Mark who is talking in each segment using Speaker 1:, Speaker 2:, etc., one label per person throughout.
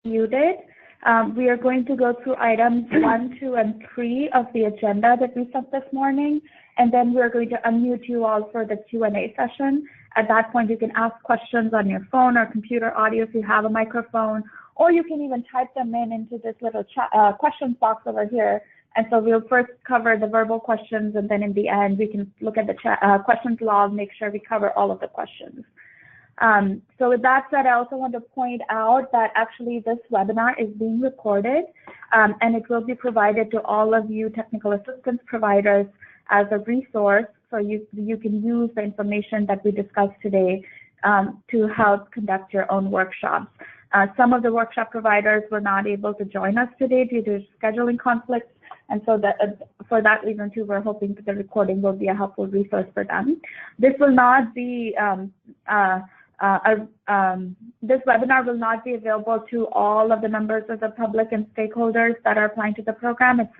Speaker 1: muted. We are going to go through items 1, 2, and 3 of the agenda that we sent this morning, and then we're going to unmute you all for the Q&A session. At that point, you can ask questions on your phone or computer audio if you have a microphone, or you can even type them into this little chat, questions box over here. And so we'll first cover the verbal questions, and then in the end, we can look at the questions log, make sure we cover all of the questions. So with that said, I also want to point out that actually this webinar is being recorded, and it will be provided to all of you technical assistance providers as a resource, so you can use the information that we discussed today to help conduct your own workshops. Some of the workshop providers were not able to join us today due to scheduling conflicts, and so for that reason too, we're hoping that the recording will be a helpful resource for them. This will not be this webinar will not be available to all of the members of the public and stakeholders that are applying to the program. It's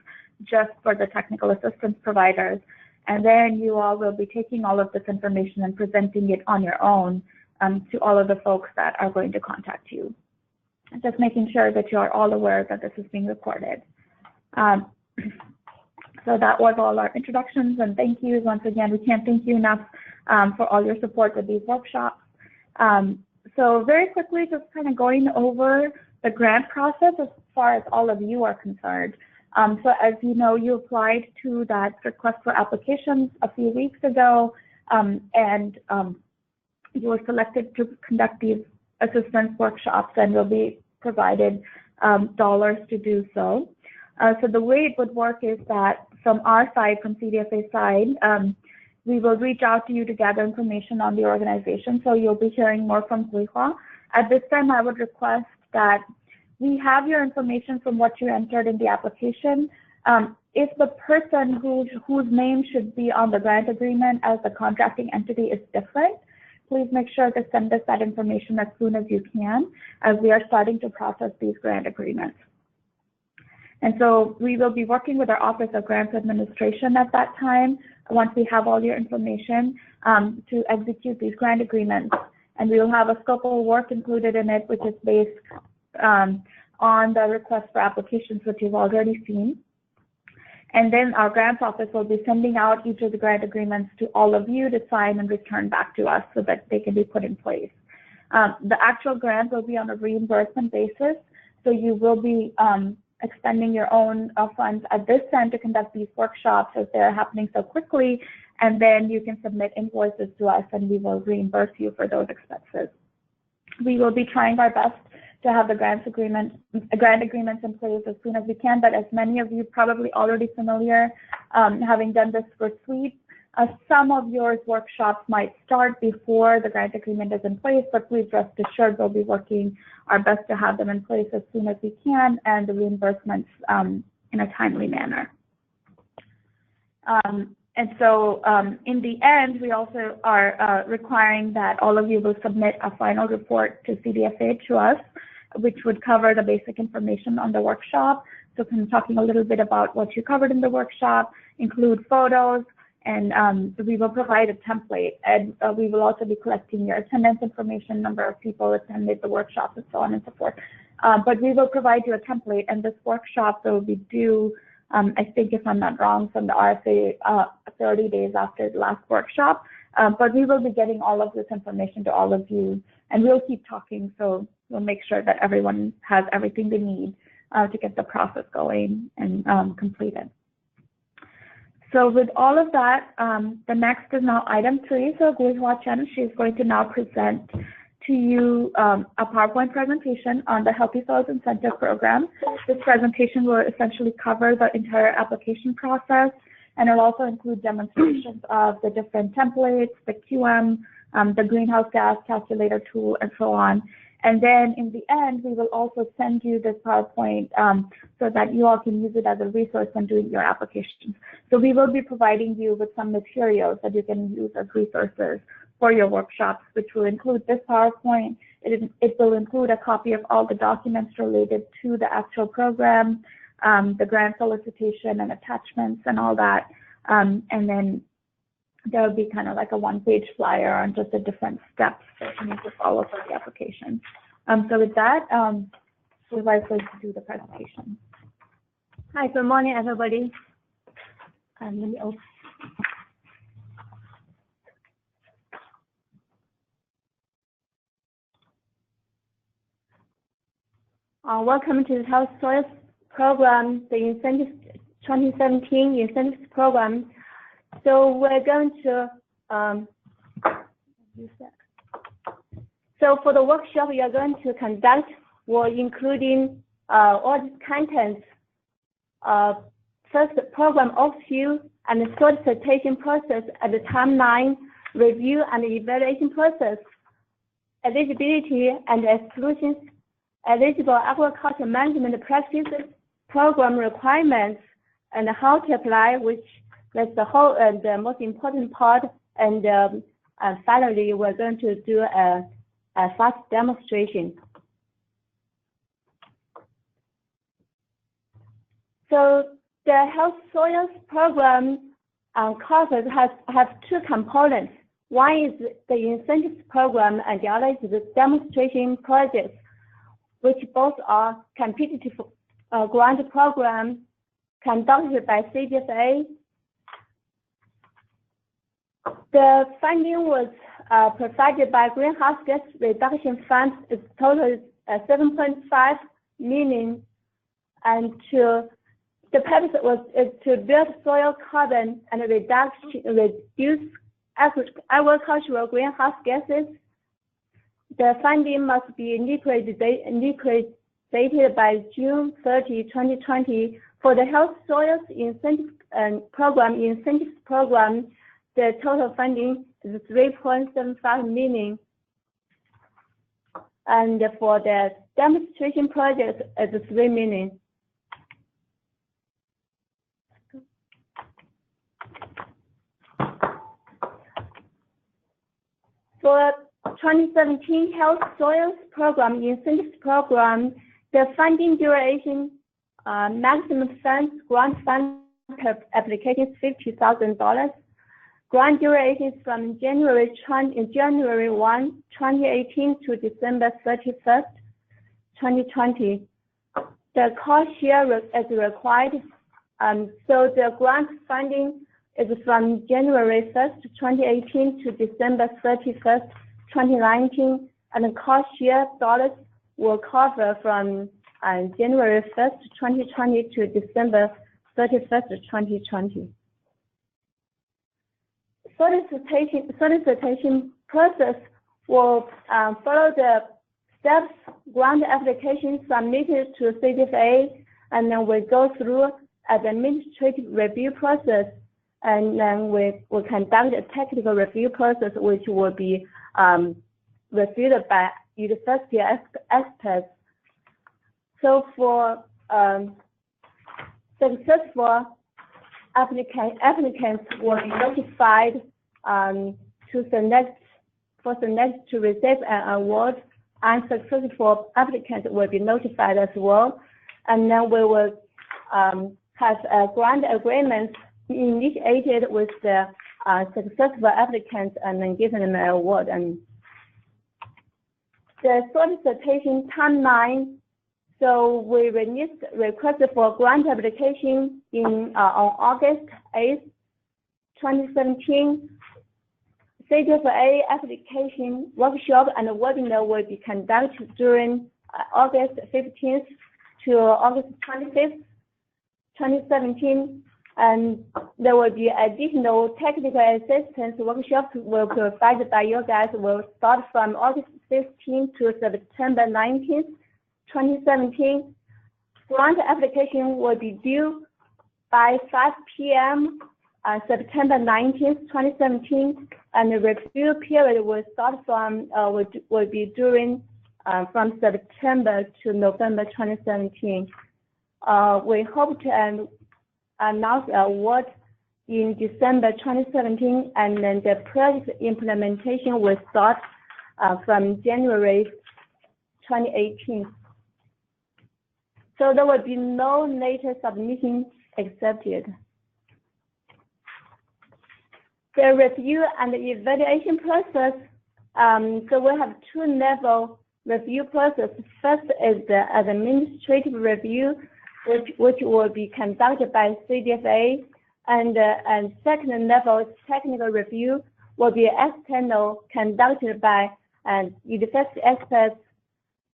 Speaker 1: just for the technical assistance providers. And then you all will be taking all of this information and presenting it on your own to all of the folks that are going to contact you. And just making sure that you are all aware that this is being recorded. So that was all our introductions and thank yous. Once again, we can't thank you enough for all your support with these workshops. So very quickly, just kind of going over the grant process as far as all of you are concerned. So as you know, you applied to that request for applications a few weeks ago, and you were selected to conduct these assistance workshops and will be provided dollars to do so. So the way it would work is that from our side, from CDFA side, we will reach out to you to gather information on the organization. So you'll be hearing more from Guihua. At this time, I would request that we have your information from what you entered in the application. If the person whose name should be on the grant agreement as the contracting entity is different, please make sure to send us that information as soon as you can, as we are starting to process these grant agreements. And so we will be working with our Office of Grants Administration at that time, once we have all your information, to execute these grant agreements. And we will have a scope of work included in it, which is based on the request for applications, which you've already seen. And then our grants office will be sending out each of the grant agreements to all of you to sign and return back to us so that they can be put in place. The actual grant will be on a reimbursement basis, so you will be expending your own funds at this time to conduct these workshops as they're happening so quickly, and then you can submit invoices to us and we will reimburse you for those expenses. We will be trying our best to have the grant agreements in place as soon as we can, but as many of you probably already familiar, having done this for SWEET, some of your workshops might start before the grant agreement is in place, but please rest assured we'll be working our best to have them in place as soon as we can and the reimbursements in a timely manner. And so in the end, we also are requiring that all of you will submit a final report to CDFA to us, which would cover the basic information on the workshop. So kind of talking a little bit about what you covered in the workshop, include photos, and we will provide a template. And we will also be collecting your attendance information, number of people attended the workshop, and so on and so forth. But we will provide you a template, and this workshop will be due, I think if I'm not wrong, from the RSA 30 days after the last workshop. But we will be getting all of this information to all of you, and we'll keep talking, so we'll make sure that everyone has everything they need to get the process going and completed. So with all of that, the next is now item 3. So Guihua Chen, she's going to now present to you a PowerPoint presentation on the Healthy Soils Incentive Program. This presentation will essentially cover the entire application process, and it'll also include demonstrations of the different templates, the QM, the greenhouse gas calculator tool, and so on. And then in the end, we will also send you this PowerPoint so that you all can use it as a resource when doing your applications. So we will be providing you with some materials that you can use as resources for your workshops, which will include this PowerPoint. It will include a copy of all the documents related to the actual program, the grant solicitation and attachments and all that. And then there will be kind of like a one-page flyer on just the different steps that you need to follow for the application. So with that, supervisor to do the presentation.
Speaker 2: Hi, good morning, everybody. Let me open. Welcome to the Health Soils Program, the Incentives 2017 Incentives Program. So we're going to use that. So for the workshop we are going to conduct, we're including all these contents. First, the program overview and the solicitation process at the timeline, review and evaluation process, eligibility and exclusions, eligible agriculture management practices, program requirements, and how to apply, which is the whole and the most important part. And finally, we're going to do a fast demonstration. So the Health Soils Program courses have two components. One is the incentives program, and the other is the demonstration projects, which both are competitive grant program conducted by CDFA. The funding was provided by Greenhouse Gas Reduction Fund. Its total is 7.5 million, and the purpose was to build soil carbon and reduce agricultural greenhouse gases. The funding must be liquidated by June 30, 2020. For the Health Soils Incentives Program, the total funding is 3.75 million. And for the demonstration project, it's 3 million. For 2017 Health Soils Program, Incentives Program, the funding duration, maximum funds, grant fund per application is $50,000. Grant duration is from January 1, 2018 to December 31st, 2020. The cost share is required. So the grant funding is from January 1st, 2018 to December 31st, 2019, and the cost share dollars will cover from January 1st, 2020 to December 31st, 2020. Solicitation process will follow the steps. Grant application submitted to CDFA, and then we go through an administrative review process, and then we will conduct a technical review process, which will be reviewed by university experts. So for successful applicants will be notified to receive an award, and successful applicants will be notified as well. And then we will have a grant agreement initiated with the successful applicants, and then given them an award. And the solicitation timeline. So we released request for grant application on August 8th, 2017. CDFA application workshop and webinar will be conducted during August 15th to August 25th, 2017. And there will be additional technical assistance workshops will be provided by you guys. Will start from August 15th to September 19th, 2017. Grant application will be due by 5 p.m. on September 19th, 2017, and the review period will start from will be during from September to November 2017. We hope to announce the award in December 2017, and then the project implementation will start from January 2018. So there will be no later submission accepted. The review and the evaluation process, so we have two levels. review process. First is the administrative review, which will be conducted by CDFA, and second level technical review will be external, conducted by university experts.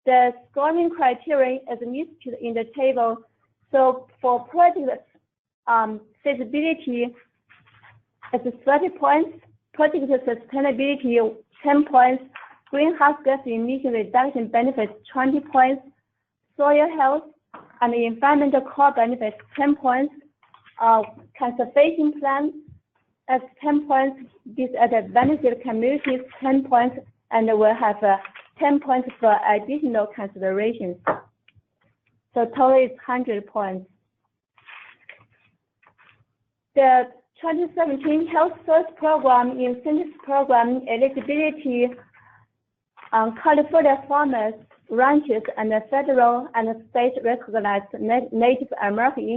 Speaker 2: The scoring criteria is listed in the table. So for project feasibility, it's 30 points, project sustainability 10 points, greenhouse gas emission reduction benefits 20 points, soil health and environmental core benefits 10 points, conservation plan at 10 points, disadvantaged communities 10 points, and we'll have 10 points for additional considerations. So total is 100 points. The 2017 Health First Program Incentives Program eligibility California farmers, ranchers, and federal and state recognized Native American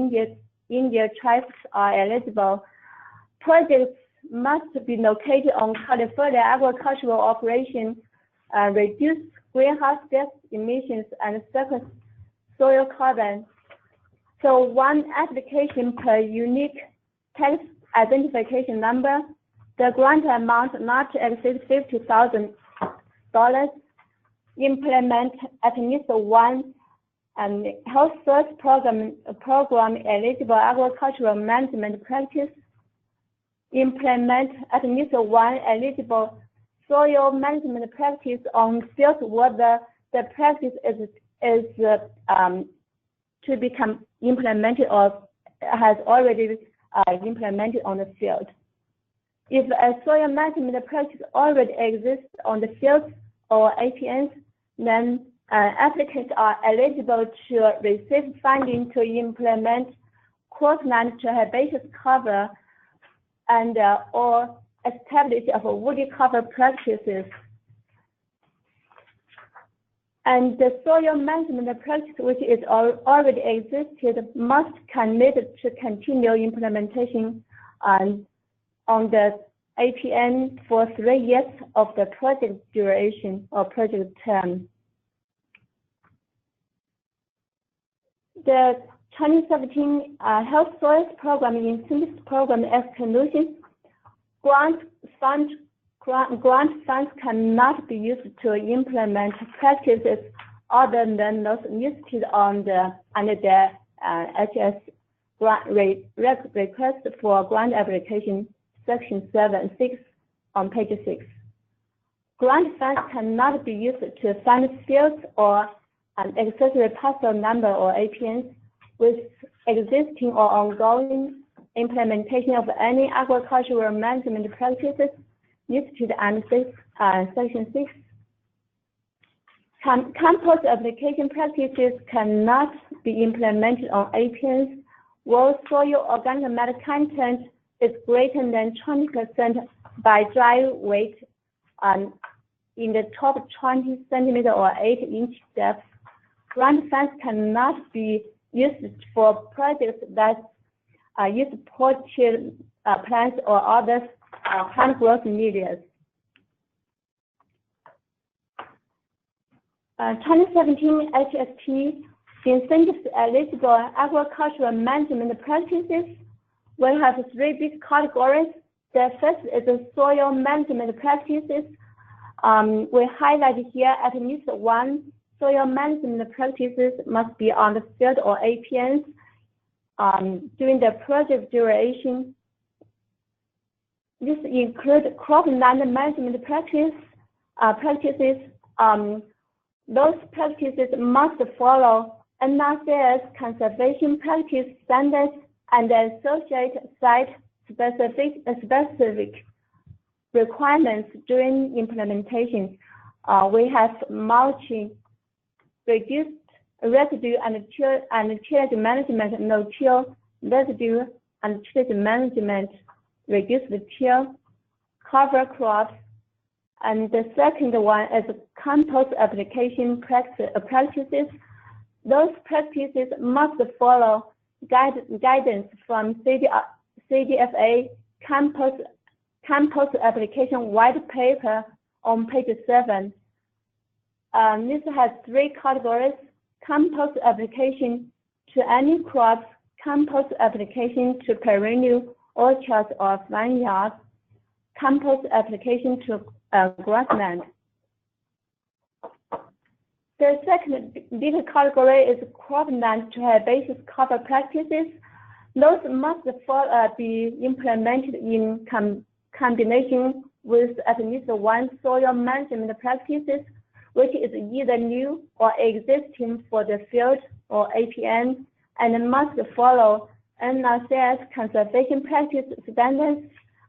Speaker 2: Indian tribes are eligible. Projects must be located on California agricultural operation, reduce greenhouse gas emissions, and sequester soil carbon. So one application per unique tax identification number. The grant amount not exceed $50,000. Implement at least one Health First program eligible agricultural management practice. Implement at least one eligible soil management practice on fields where the practice is to become implemented or has already implemented on the field. If a soil management practice already exists on the field or APNs, then applicants are eligible to receive funding to implement crossland to herbaceous cover and or establish of woody cover practices. And the soil management practice which is already existed must commit to continue implementation on the APN for 3 years of the project duration or project term. The 2017 Health Soils Program Incentives Program exclusion, grant funds cannot be used to implement practices other than those listed under the HS grant request for grant application section 6 on page 6. Grant funds cannot be used to fund fields or an accessory parcel number or APNs with existing or ongoing implementation of any agricultural management practices listed under section 6. Compost application practices cannot be implemented on APNs where soil organic matter content is greater than 20% by dry weight in the top 20 centimeter or 8-inch depth. Grant funds cannot be used for projects that use poultry plants or other plant growth media. 2017 HSP incentives eligible agricultural management practices. We have 3 big categories. The first is the soil management practices. We highlight here at least one soil management practices must be on the field or APNs during the project duration. This includes cropland management practices. Those practices must follow NRCS conservation practice standards and associate site-specific requirements during implementation. We have mulching, reduced residue and tillage management, no-till residue and tillage management, reduced till, cover crops, and the second one is compost application practices. Those practices must follow guidance from CDFA compost application white paper on page 7. This has 3 categories: compost application to any crops, compost application to perennial orchards or vineyards, compost application to grassland. The second big category is cropland to herbaceous cover practices. Those must be implemented in combination with at least one soil management practices, which is either new or existing for the field or APN, and must follow NRCS conservation practice standards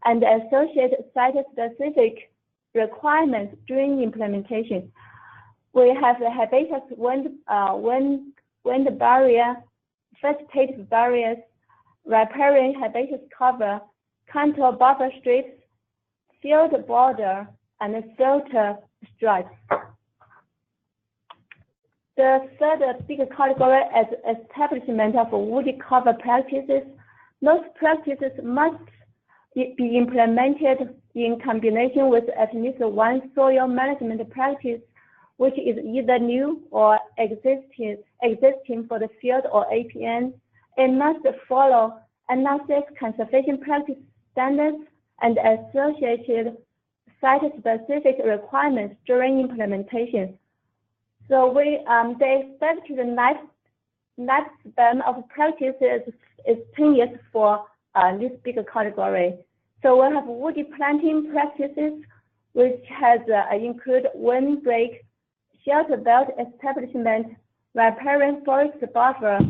Speaker 2: and associated site-specific requirements during implementation. We have the herbaceous wind barrier, vegetative barriers, riparian herbaceous cover, contour buffer strips, field border, and filter stripes. The third big category is establishment of woody cover practices. Those practices must be implemented in combination with at least one soil management practice, which is either new or existing for the field or APN. It must follow NRCS conservation practice standards and associated site-specific requirements during implementation. So they expect the lifespan of practices is 10 years for this big category. So we have woody planting practices, which has include windbreak, shelter belt establishment, riparian forest buffer,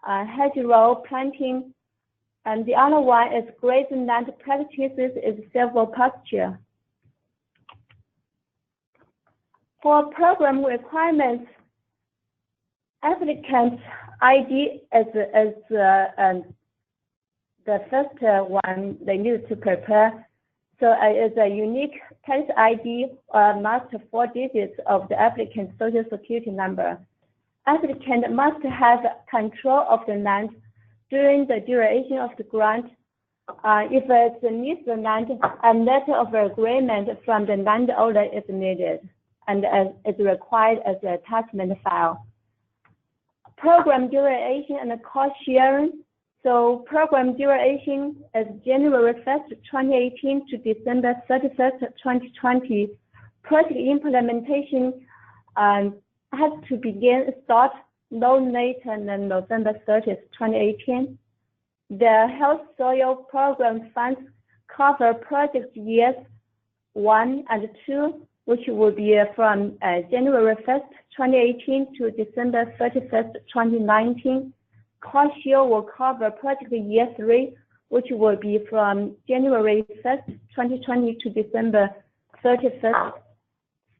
Speaker 2: hedgerow planting, and the other one is grazing land practices is silvopasture. For program requirements, applicant's ID is the first one they need to prepare. So it's a unique case ID or last 4 digits of the applicant's social security number. Applicant must have control of the land during the duration of the grant. If it's needs the land, a letter of agreement from the landowner is needed and is required as an attachment file. Program duration and cost sharing. So program duration is January 1st, 2018 to December 31st, 2020. Project implementation has to start no later than November 30th, 2018. The Health Soil Program funds cover project years 1 and 2, which will be from January 1st, 2018 to December 31st, 2019. Cost share will cover project year 3, which will be from January 1st, 2020 to December 31st,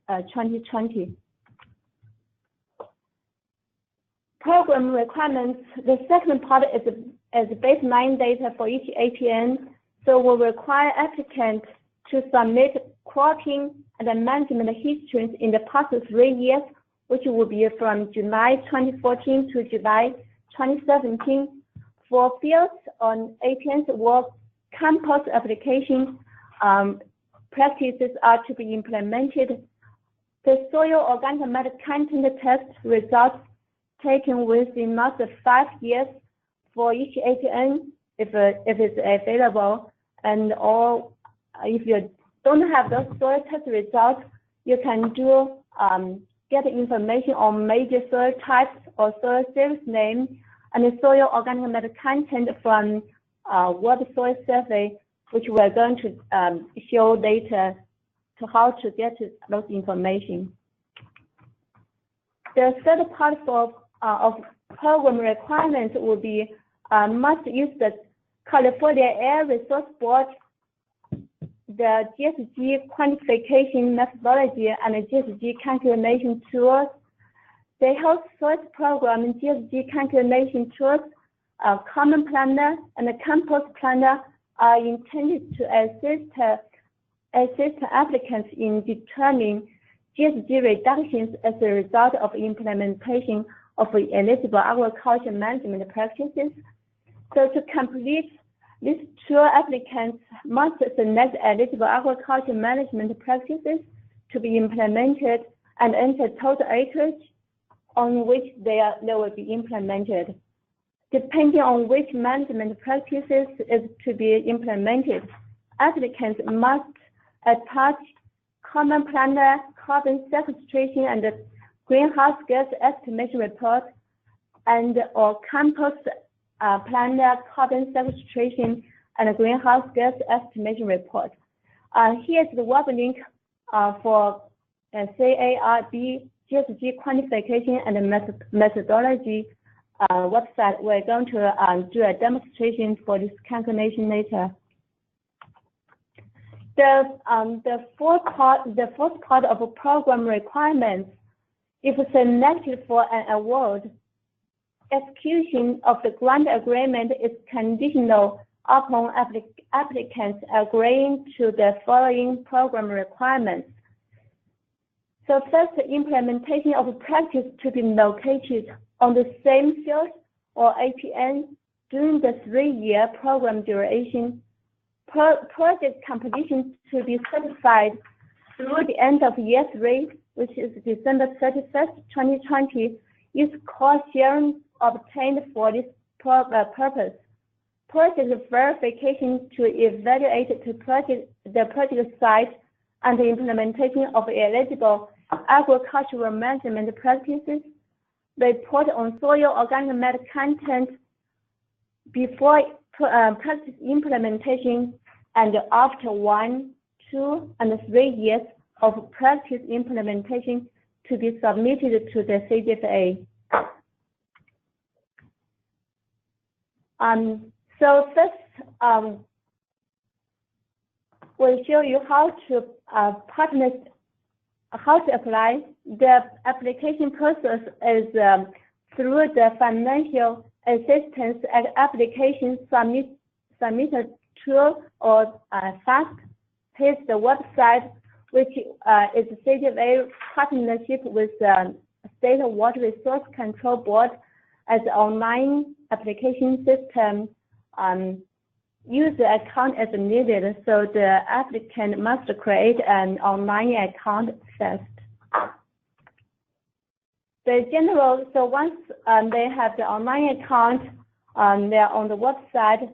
Speaker 2: 2020. Program requirements, the second part is baseline data for each APN. So we'll require applicants to submit cropping and management histories in the past 3 years, which will be from July 2014 to July 2017. For fields on APN's work, compost application practices are to be implemented. The soil organic matter content test results taken within not 5 years for each APN if it's available, and or if you don't have those soil test results, you can do get information on major soil types or soil series name and the soil organic matter content from World Soil Survey, which we're going to show later to how to get those information. The third part of program requirements will be must use the California Air Resource Board, the GSG quantification methodology, and the GSG calculation tools. The Health Soil Program and GSG calculation tools, Common Planner and the Compost Planner are intended to assist applicants in determining GSG reductions as a result of implementation of eligible agriculture management practices. So to complete this tool, applicants must select eligible agriculture management practices to be implemented and enter total acreage on which they will be implemented. Depending on which management practices is to be implemented, applicants must attach common planner carbon sequestration and greenhouse gas estimation report and/or campus planner carbon sequestration and greenhouse gas estimation report. Here's the web link for CARB GSG quantification and methodology website. We're going to do a demonstration for this calculation later. The fourth part of program requirements, if selected for an award, execution of the grant agreement is conditional upon applicants agreeing to the following program requirements. So first, implementation of practice to be located on the same field or APN during the 3-year program duration. Project completion to be certified through the end of year 3, which is December 31st, 2020, is cost sharing obtained for this purpose. Project verification to evaluate the project site and the implementation of eligible agricultural management practices. Report on soil organic matter content before practice implementation and after 1, 2, and 3 years of practice implementation to be submitted to the CGFA. So first, we'll show you how to apply. The application process is through the financial assistance and application submitted tool or FAST. Here's the website, which is a CGFA partnership with State Water Resource Control Board as an online application system. User account as needed, so the applicant must create an online account first. So once they have the online account, they're on the website.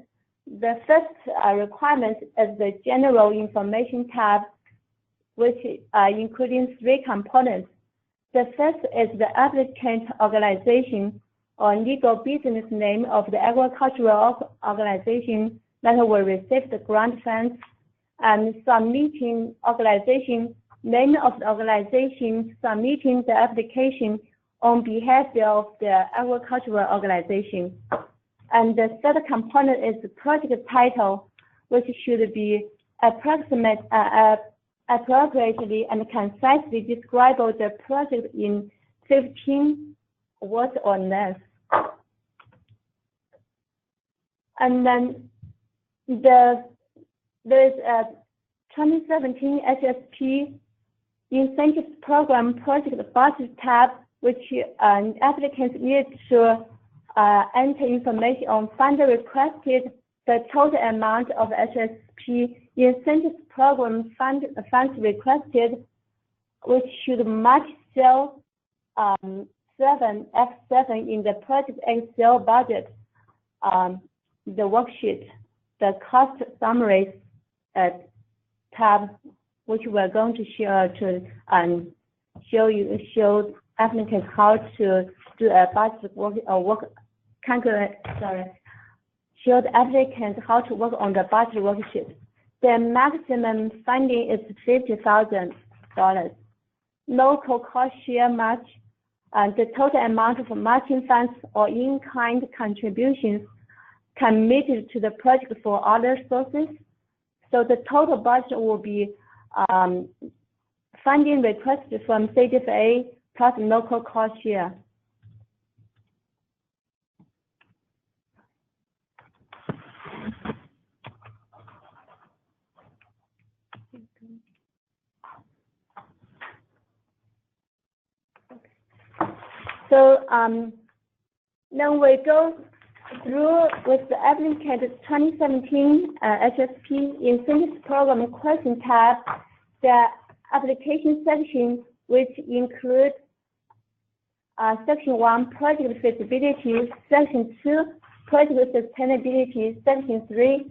Speaker 2: The first requirement is the general information tab, which including 3 components. The first is the applicant organization or legal business name of the agricultural organization that will receive the grant funds, and submitting organization, name of the organization submitting the application on behalf of the agricultural organization. And the third component is the project title, which should be appropriately and concisely describe the project in 15 words or less. And then there's a 2017 HSP Incentives Program Project Budget tab, which applicants need to enter information on fund requested, the total amount of HSP Incentives Program funds requested, which should match cell 7, F7 in the project Excel budget, the worksheet, the cost summaries tab, which we're going to show applicants how to do a budget show the applicants how to work on the budget worksheet. The maximum funding is $50,000. Local cost share match, the total amount of matching funds or in-kind contributions committed to the project for other sources. So the total budget will be funding requested from CGFA plus local cost share. So then we go through with the applicant 2017 HSP Incentives Program question tab. The application section which include Section 1, project feasibility, Section 2, project sustainability, Section 3,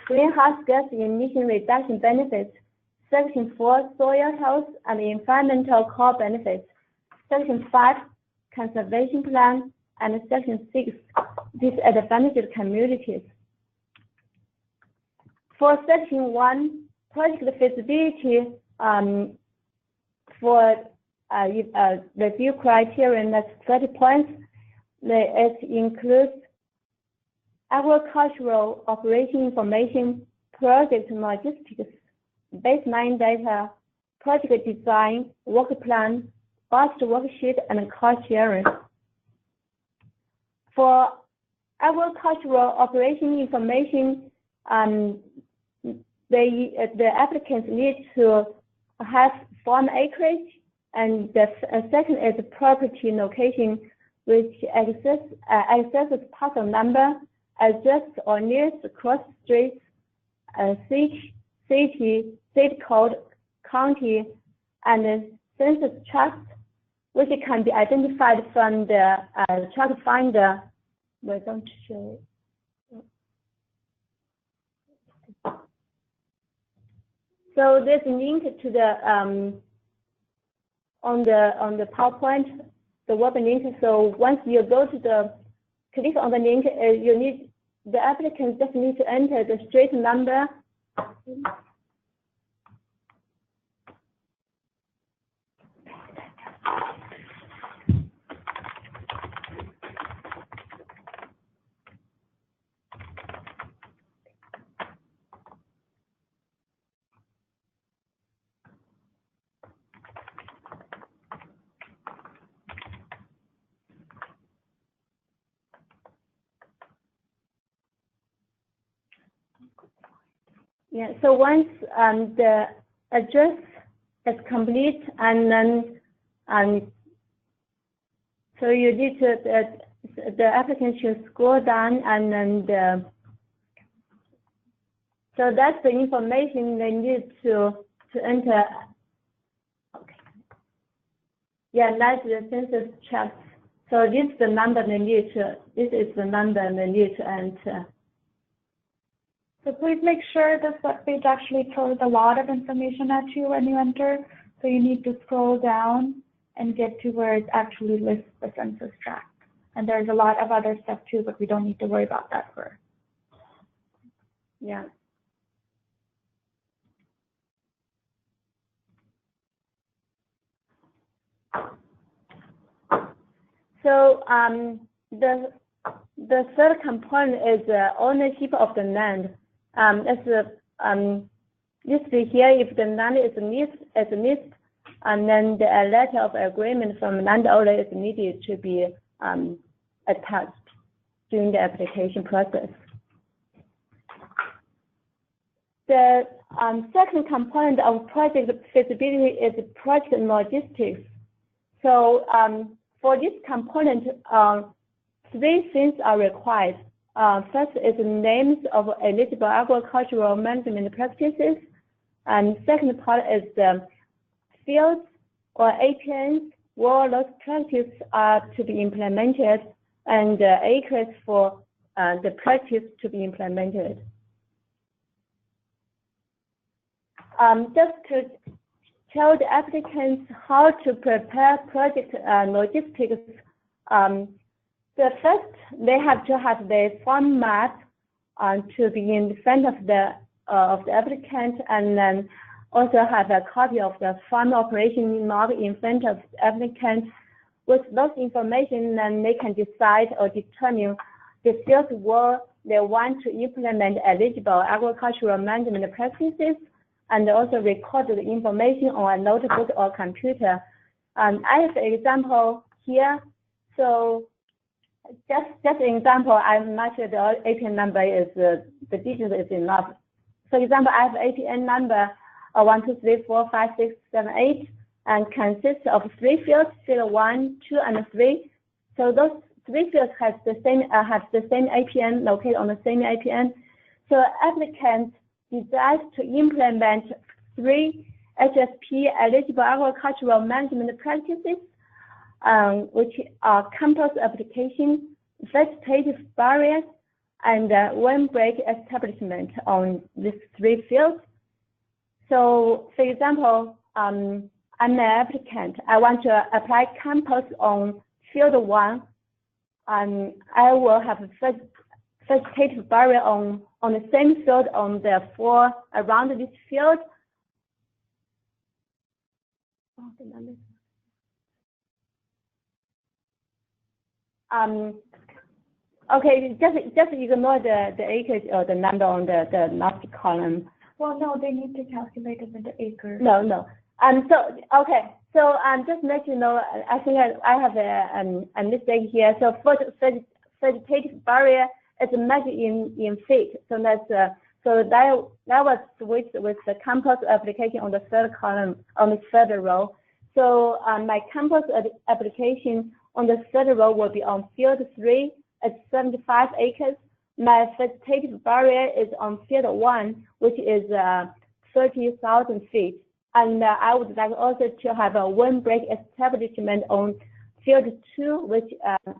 Speaker 2: greenhouse gas emission reduction benefits, Section 4, soil health and environmental core benefits, Section 5, conservation plan, and Section 6, disadvantaged communities. For Section 1, project feasibility, for review criterion, that's 30 points. It includes agricultural operation information, project logistics, baseline data, project design, work plan, budget worksheet, and cost sharing. For agricultural operation information, the applicants need to have farm acreage, and the second is property location, which accesses parcel number, address or nearest cross streets, city, state code, county, and census tract, which can be identified from the tract finder. We don't show it. So there's a link to the on the PowerPoint, the web link. So once you go to the click on the link, the applicant just need to enter the street number. Yeah, so once the address is complete, and then so you need to the applicant should scroll down, and then so that's the information they need to enter. Okay. Yeah, that's the census tract. So this is the number they need to. This is the number they need to enter.
Speaker 1: So please make sure this web page actually throws a lot of information at you when you enter. So you need to scroll down and get to where it actually lists the census tract. And there's a lot of other stuff too, but we don't need to worry about that for.
Speaker 2: Yeah. So the third component is ownership of the land. Listed here, if the land is leased, and then the letter of agreement from landowner is needed to be attached during the application process. The second component of project feasibility is project logistics. So for this component, 3 things are required. First is names of eligible agricultural management practices, and second part is the fields or APNs where those practices are to be implemented, and acres for the practice to be implemented. Just to tell the applicants how to prepare project logistics, the first, they have to have the farm map to be in front of the applicant, and then also have a copy of the farm operation log in front of the applicant. With those information, then they can decide or determine the fields where they want to implement eligible agricultural management practices, and also record the information on a notebook or computer. I have an example here. So just an example, I'm not sure the APN number is, the digit is enough. For example, I have APN number 1, 2, 3, 4, 5, 6, 7, 8, and consists of 3 fields, field 1, 2, and 3. So those 3 fields have the same APN, located on the same APN. So applicants decide to implement 3 HSP eligible agricultural management practices, which are campus application, vegetative barriers, and windbreak establishment on these 3 fields. So, for example, I'm an applicant. I want to apply campus on field 1, and I will have a vegetative barrier on the same field on the 4 around this field. Okay, just ignore the acres or the number on the last column.
Speaker 1: Well, no, they need to calculate it in the acres.
Speaker 2: No. So okay. So just let you know, I think I have a mistake here. So for the vegetative barrier, it's measured in feet. So that's so that was switched with the campus application on the 3rd column on the 3rd row. So my campus application on the 3rd row will be on field 3 at 75 acres. My vegetative barrier is on field 1, which is 30,000 feet. And I would like also to have a windbreak establishment on field 2, which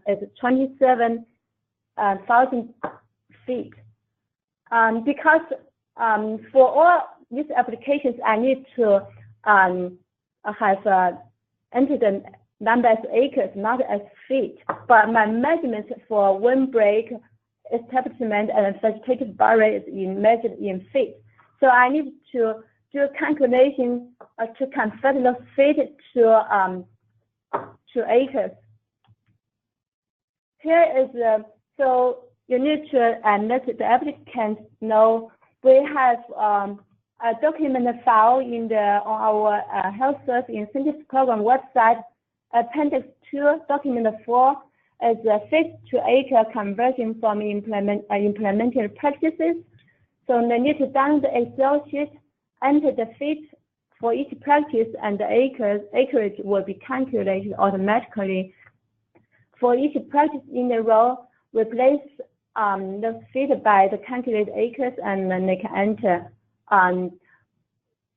Speaker 2: is 27,000 feet. Because for all these applications, I need to have entered the number as acres, not as feet. But my measurement for windbreak establishment and vegetative barrier is measured in feet. So I need to do a calculation to convert the feet to acres. Here is so you need to let the applicant know we have a document file on our health service incentives program website. Appendix 2, document 4 is a feet to acre conversion from implemented practices. So they need to download the Excel sheet, enter the feet for each practice, and the acreage will be calculated automatically. For each practice in the row, replace the feet by the calculated acres, and then they can enter.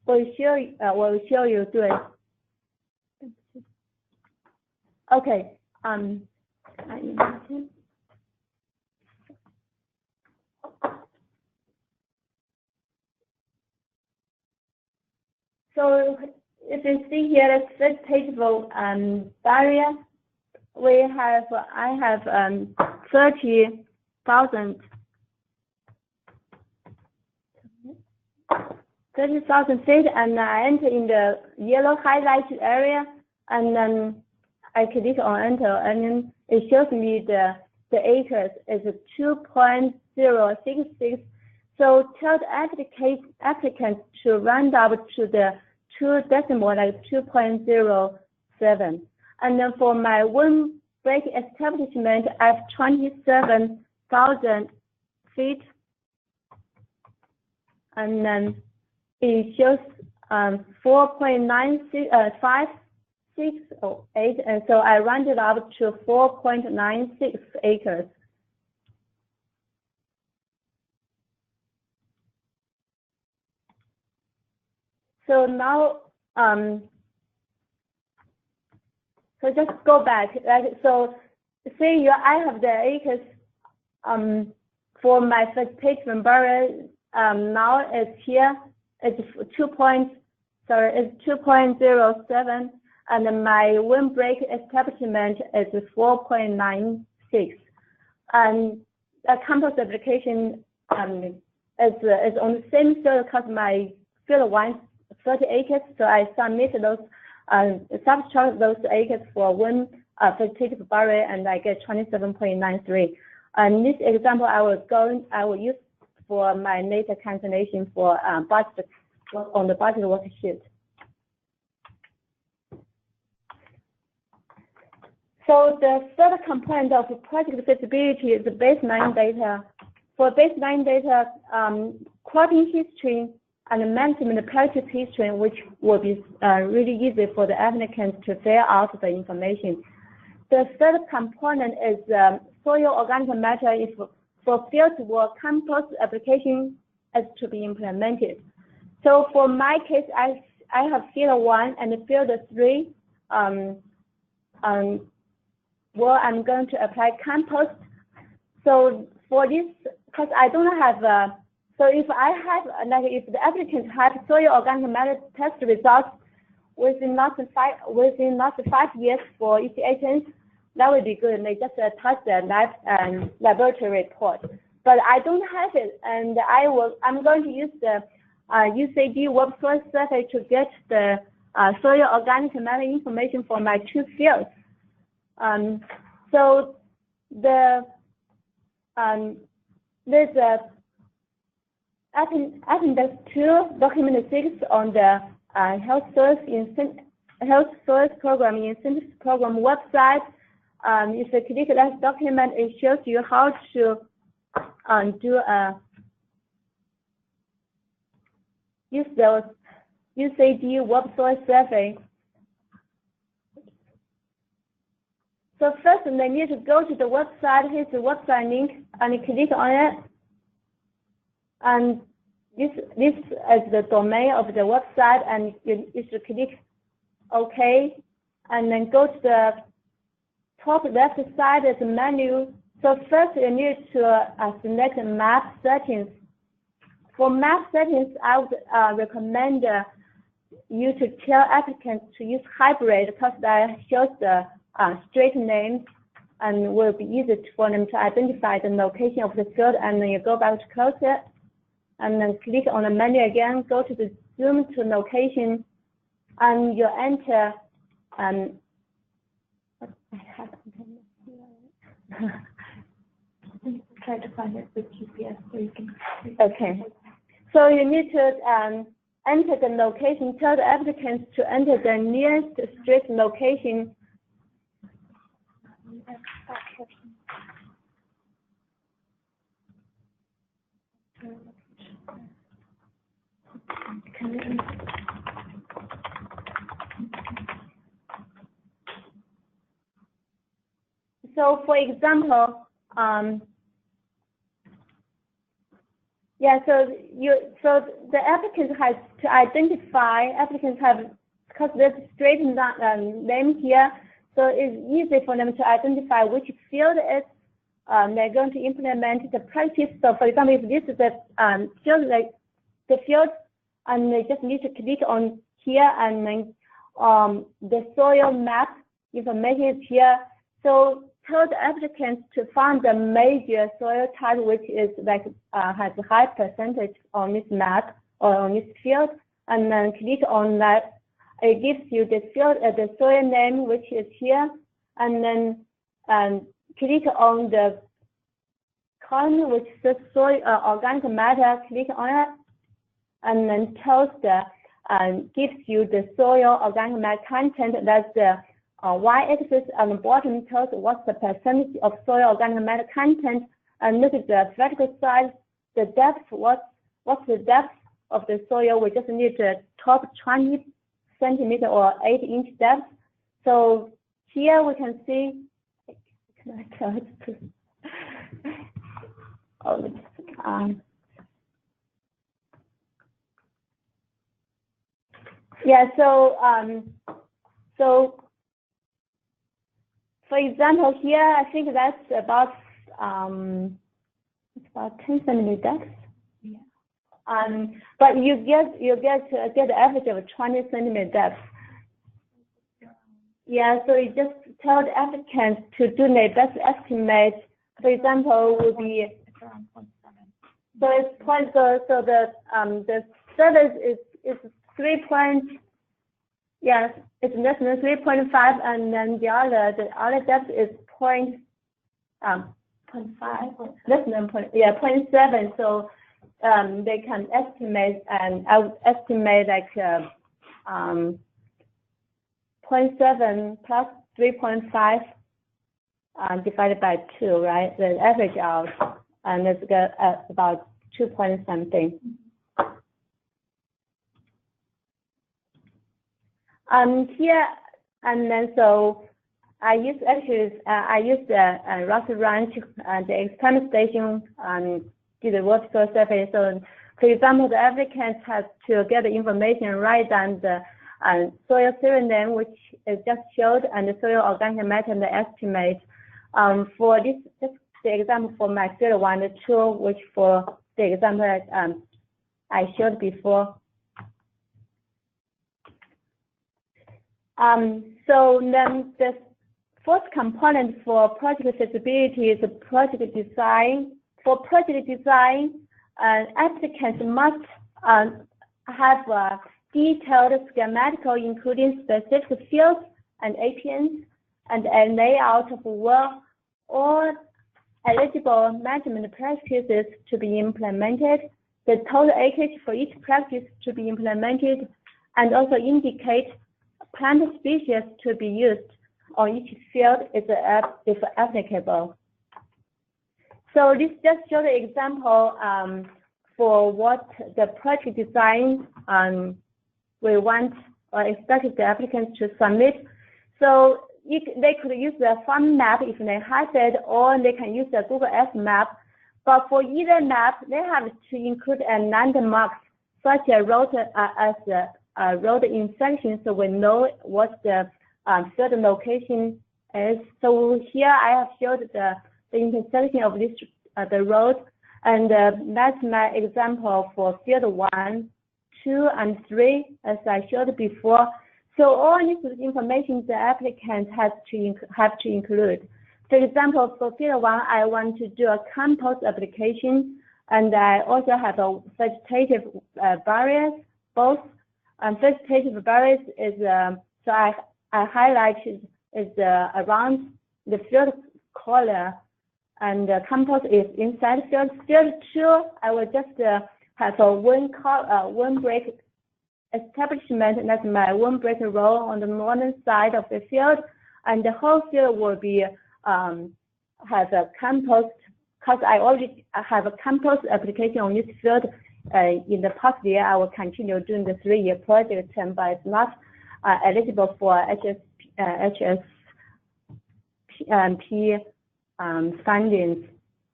Speaker 2: We'll show you do it. Okay. So if you see here the vegetative barrier, I have 30,000 feet, and I enter in the yellow highlighted area, and then I click on enter, and then it shows me the acres is 2.066. So tell the applicant to round up to the 2 decimal, like 2.07. And then for my windbreak establishment, I have 27,000 feet. And then it shows 4.9658, and so I rounded up to 4.96 acres. So now, so just go back. Right? So say I have the acres for my vegetative barrier. Now it's here. It's 2.07, and my windbreak establishment is 4.96. And the campus application is on the same field because my field 1 30 acres, so I submit those, subtract those acres for one vegetative barrier, and I get 27.93. And this example I will use for my later calculation for budget on the budget worksheet. So the third component of project feasibility is the baseline data. For baseline data, cropping history and management practice history, which will be really easy for the applicant to fill out the information. The third component is soil organic matter if for fields where campus application is to be implemented. So for my case, I I have field 1 and field 3 where I'm going to apply compost. So for this, because I don't have so if I have if the applicant has soil organic matter test results within not 5 years for ECHNs, that would be good. And they just attach the laboratory report. But I don't have it, and I'm going to use the UCD web soil survey to get the soil organic matter information for my 2 fields. So there's a Appendix 2, Document 6 on the Health Soils Program in Synthesis Program website. If you click that document, it shows you how to do use those UCD web soil survey. So first, they need to go to the website. Here's the website link, and you click on it. And this is the domain of the website, and you should click OK, and then go to the top left side is the menu. So first, you need to select map settings. For map settings, I would recommend you to tell applicants to use hybrid, because that shows the straight names and will be easy for them to identify the location of the field. And then you go back to close it, and then click on the menu again, go to the zoom to location, and you enter
Speaker 1: Try to find it with GPS so you can.
Speaker 2: Okay. So you need to enter the location. Tell the applicants to enter the nearest street location. So for example, so the applicant has to identify, because there's straight name here, so it's easy for them to identify which field is they're going to implement the practice. So for example, if this is the field, and they just need to click on here, and then the soil map information is here. So tell the applicants to find the major soil type which is has a high percentage on this map or on this field, and then click on that. It gives you the field, the soil name which is here, and then click on the column which says soil organic matter. Click on it, and then tells gives you the soil organic matter content. That's the y-axis on the bottom tells what's the percentage of soil organic matter content, and look at the vertical side, the depth. What's the depth of the soil? We just need the top 20 centimeter or 8-inch depth. So here we can see. Can I tell it to? Yeah. So for example, here I think that's about 10 centimeter depth. Yeah. But you get the average of 20 centimeter depth. Yeah. So you just tell the applicant to do their best estimate. For example, will be around 0.7. So it's point. So the service is 3 point. Yes, it's less than 3.5, and then the other depth is 0.5, less than 0.7. So they can estimate, and I would estimate like 0.7 plus 3.5 divided by 2, right? The average out, and it's about 2 point something. Here, and then so I use the Russell Ranch, the experiment station, do the water soil survey. So For example, the applicant has to get the information right than the soil serial name, which is just showed, and the soil organic matter and the estimate. For this, just the example for my field 1, the 2, which for the example I showed before. So then the fourth component for project feasibility is the project design. For project design, applicants must have a detailed schematic including specific fields and APNs and a layout of where all eligible management practices to be implemented, the total acreage for each practice to be implemented, and also indicate plant species to be used on each field if applicable. So this just shows an example for what the project design we want or expect the applicants to submit. So they could use the farm map if they have it, or they can use the Google Earth map. But for either map, they have to include a landmark such as road intersection, so we know what the field location is. So here I have showed the intersection of this the road, and that's my example for field 1, 2, and 3, as I showed before. So all this information the applicant has to include. For example, for field 1, I want to do a compost application, and I also have a vegetative barriers. Both vegetative barriers is so I highlighted is around the field color, and the compost is inside field. Field 2, I will just have a one break establishment, and that's my one break row on the northern side of the field, and the whole field will be have a compost, because I already have a compost application on this field. In the past year, I will continue doing the 3-year project, but it's not eligible for HSP fundings.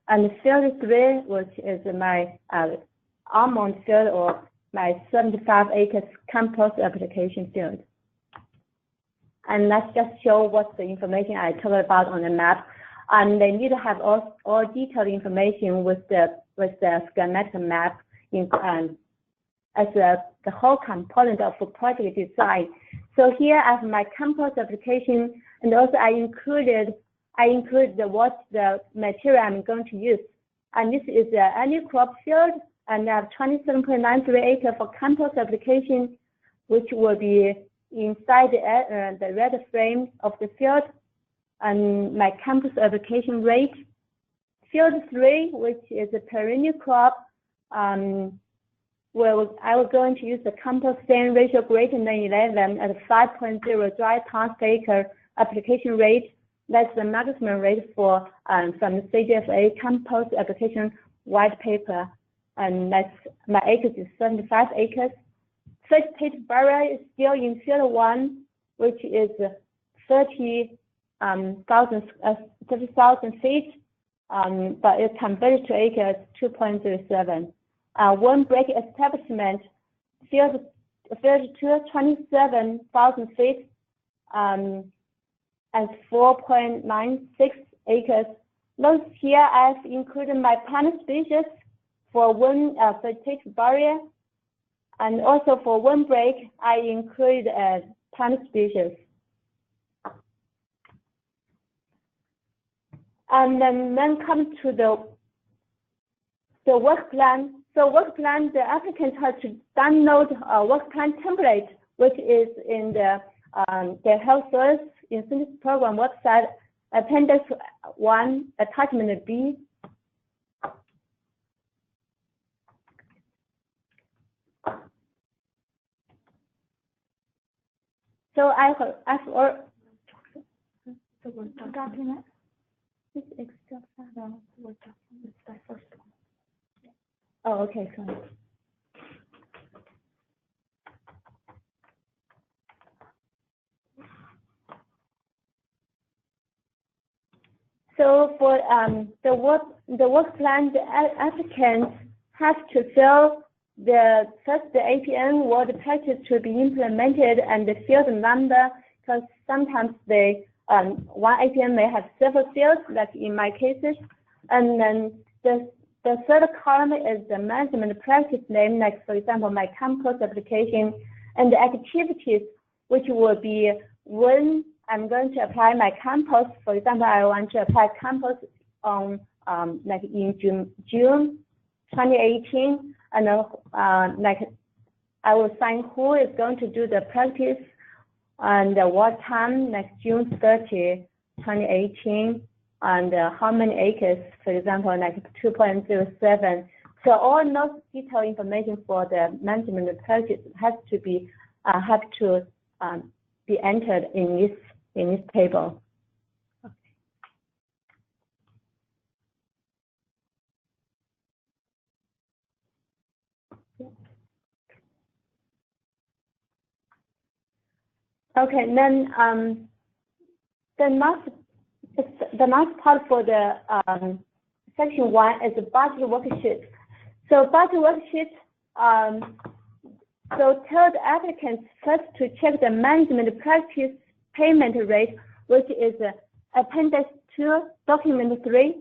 Speaker 2: And field 3, which is my almond field or my 75 acres compost application field. And let's just show what's the information I talked about on the map. And they need to have all detailed information with the schematic map as the whole component of the project design. So here I have my compost application, and also I included what the material I'm going to use. And this is the annual crop field, and I have 27.93 acres for compost application, which will be inside the red frame of the field, and my compost application rate. Field 3, which is a perennial crop, where I was going to use the compost stain ratio greater than 11 at 5.0 dry tons per acre application rate. That's the maximum rate for from the CGFA compost application white paper, and that's my acres is 75 acres. Vegetative barrier is still in field 1, which is 30,000 feet, but it's converted to acres 2.07. One break establishment, field 2, 27,000 feet, and 4.96 acres. Note here I've included my plant species for one vegetative barrier, and also for one break I include a plant species. And then comes to the work plan. So work plan, the applicant has to download a work plan template, which is in the Health Soils Incentive Program website, Appendix 1, Attachment B. So I've document. This Excel file Word document is the first one. Oh, okay, sorry. So for the work plan, the applicant has to fill the APN word practice to be implemented and the field number, because sometimes the one APN may have several fields, like in my cases. And then the third column is the management practice name, like for example, my campus application, and the activities, which will be when I'm going to apply my campus. For example, I want to apply campus on like in June 2018, and like I will sign who is going to do the practice and what time, like June 30, 2018, and how many acres, for example, like 2.07. So all those detailed information for the management practice has to be be entered in this table. Okay, then the last part for the section 1 is the budget worksheet. So budget worksheet, so tell the applicants first to check the management practice payment rate, which is Appendix 2, Document 3.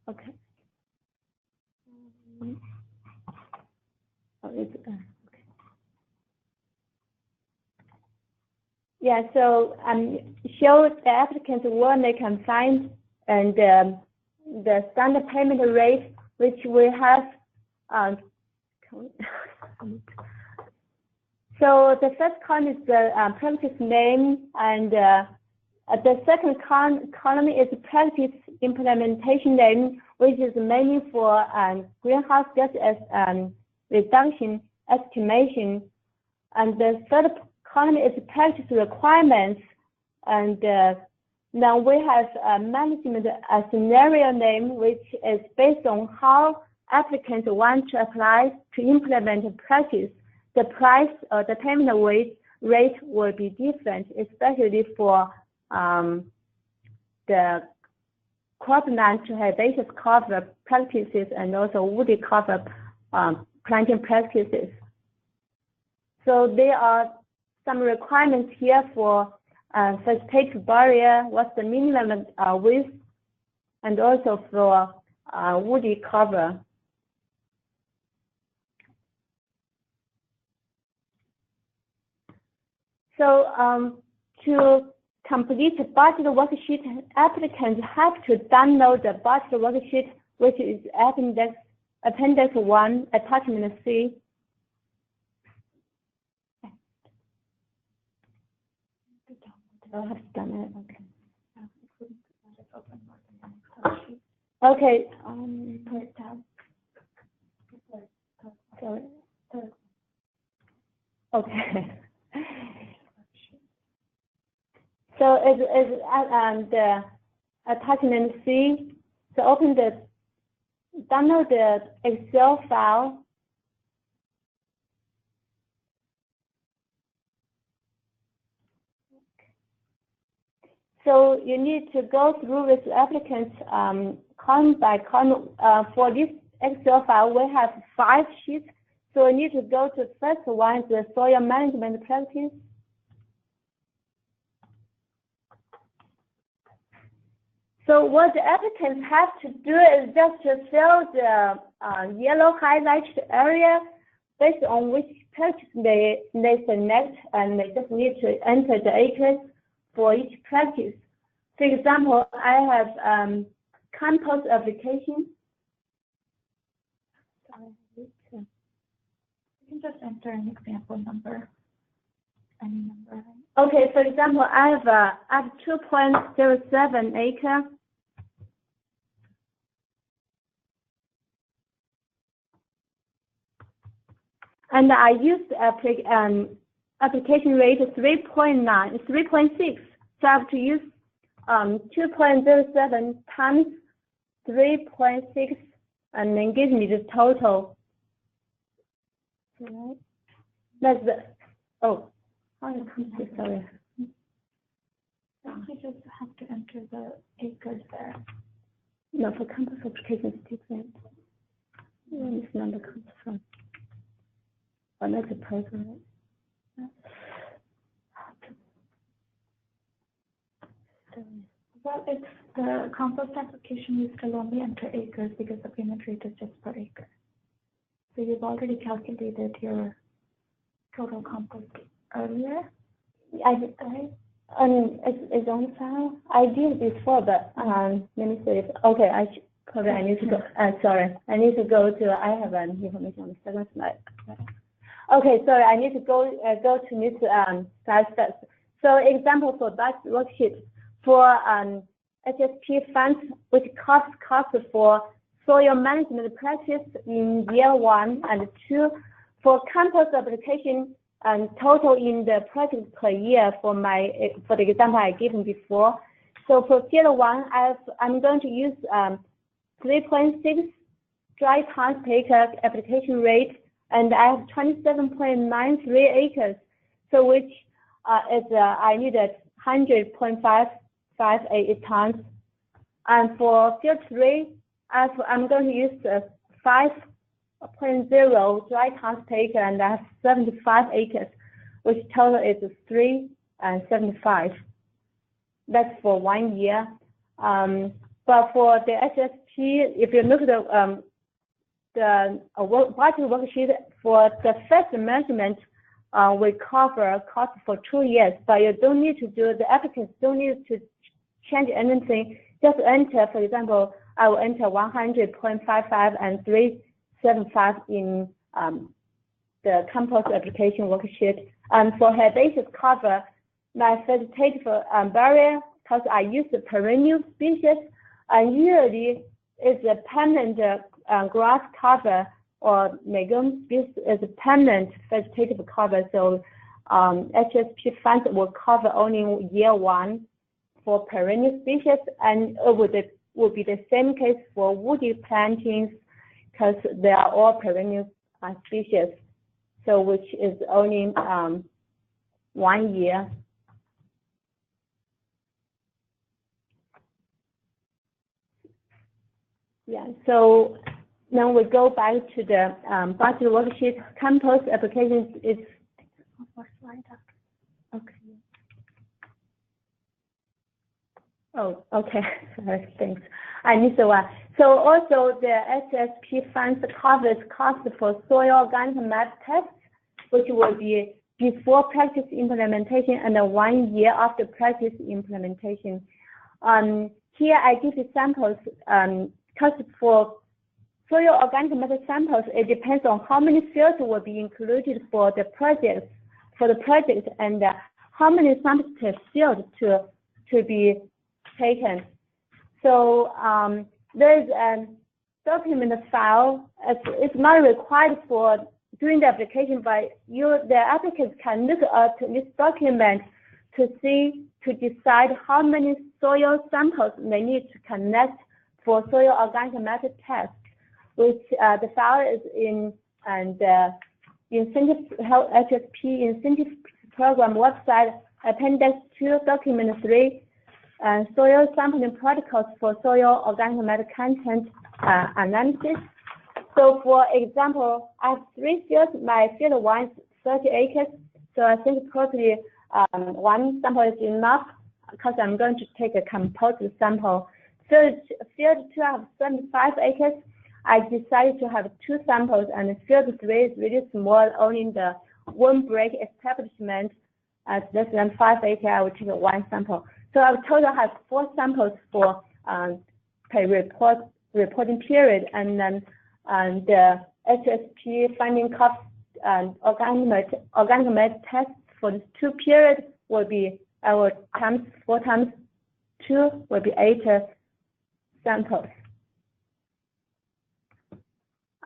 Speaker 2: Okay. Yeah, so show the applicants where they can find and the standard payment rate, which we have. So the first column is the practice name, and the second column is practice implementation name, which is mainly for greenhouse gas reduction estimation. And the third column is practice requirements. And now we have management scenario name, which is based on how applicants want to apply to implement practice. The price or the payment rate will be different, especially for the cropland to herbaceous cover practices and also woody cover planting practices. So there are some requirements here for vegetative barrier, what's the minimum width, and also for woody cover. So to complete the budget worksheet, applicants have to download the budget worksheet, which is Appendix 1, Attachment C. Okay. Okay. So it's the attachment C. So download the Excel file. So you need to go through with applicants column by column. For this Excel file, we have 5 sheets. So you need to go to the first one, the soil management practice. So what the applicants have to do is just to fill the yellow highlighted area based on which practice they select, and they just need to enter the acres for each practice. For example, I have compost application.
Speaker 1: You can just enter an example number, any number.
Speaker 2: Okay, for example, I have 2.07 acre. And I used application rate 3.6. So I have to use 2.07 times 3.6, and then give me the total. Right. That's the sorry.
Speaker 1: You just have to enter the acres there.
Speaker 2: No, for compost application it's different. Where this number comes from? Oh, that's a person.
Speaker 1: Well, it's the compost application, you still only enter acres because the payment rate is just per acre. So you've already calculated your total compost earlier.
Speaker 2: Right? It's on file. I did before, but let me see. Okay, I need to go. Sorry, I need to go to. I have an information on the second slide. Okay, sorry, I need to go to this slide first. So example for that worksheet for HSP funds, which cost for soil management practice in year 1 and 2, for compost application and total in the project per year for the example I given before. So for field 1, I'm going to use 3.6 dry tons per acre application rate, and I have 27.93 acres. So which is I needed 100.558 tons. And for field 3, I'm going to use 5.0 dry tons per acre, and I have 75 acres, which total is 375. That's for 1 year. But for the HSP, if you look at the budget worksheet for the first measurement, we cover cost for 2 years, but you don't need to do, the applicants don't need to change anything. Just enter, for example, I will enter 100.55 and 375 in the compost application worksheet. And for herbaceous cover, my vegetative barrier, because I use the perennial species, and usually it's a permanent grass cover, or legume species is a permanent vegetative cover. So HSP funds will cover only year 1 for perennial species, and it would be the same case for woody plantings, because they are all perennial species, so which is only 1 year. Yeah, so now we go back to the budget worksheet. Compost applications is okay. Oh, okay. Sorry, thanks. I missed one. So also the HSP funds covers cost for soil organic matter tests, which will be before practice implementation and 1 year after practice implementation. Here I give you samples, because for soil organic matter samples, it depends on how many fields will be included for the project, and how many samples per field to be taken. So there's a document file. It's not required for doing the application, but the applicants can look at this document to decide how many soil samples they need to collect for soil organic matter test, which the file is in HSP incentive program website, appendix 2, document 3, soil sampling protocols for soil organic matter content analysis. So for example, I have 3 fields. My field 1 is 30 acres, so I think probably 1 sample is enough, because I'm going to take a composite sample. Field 2 I have 75 acres. I decided to have 2 samples, and field 3 is really small, only the windbreak establishment at less than 5 acres. I will take 1 sample. So I total have 4 samples for per reporting period, and then the HSP finding cost and organic matter tests for this 2 periods will be 4 times 2 will be 8 samples.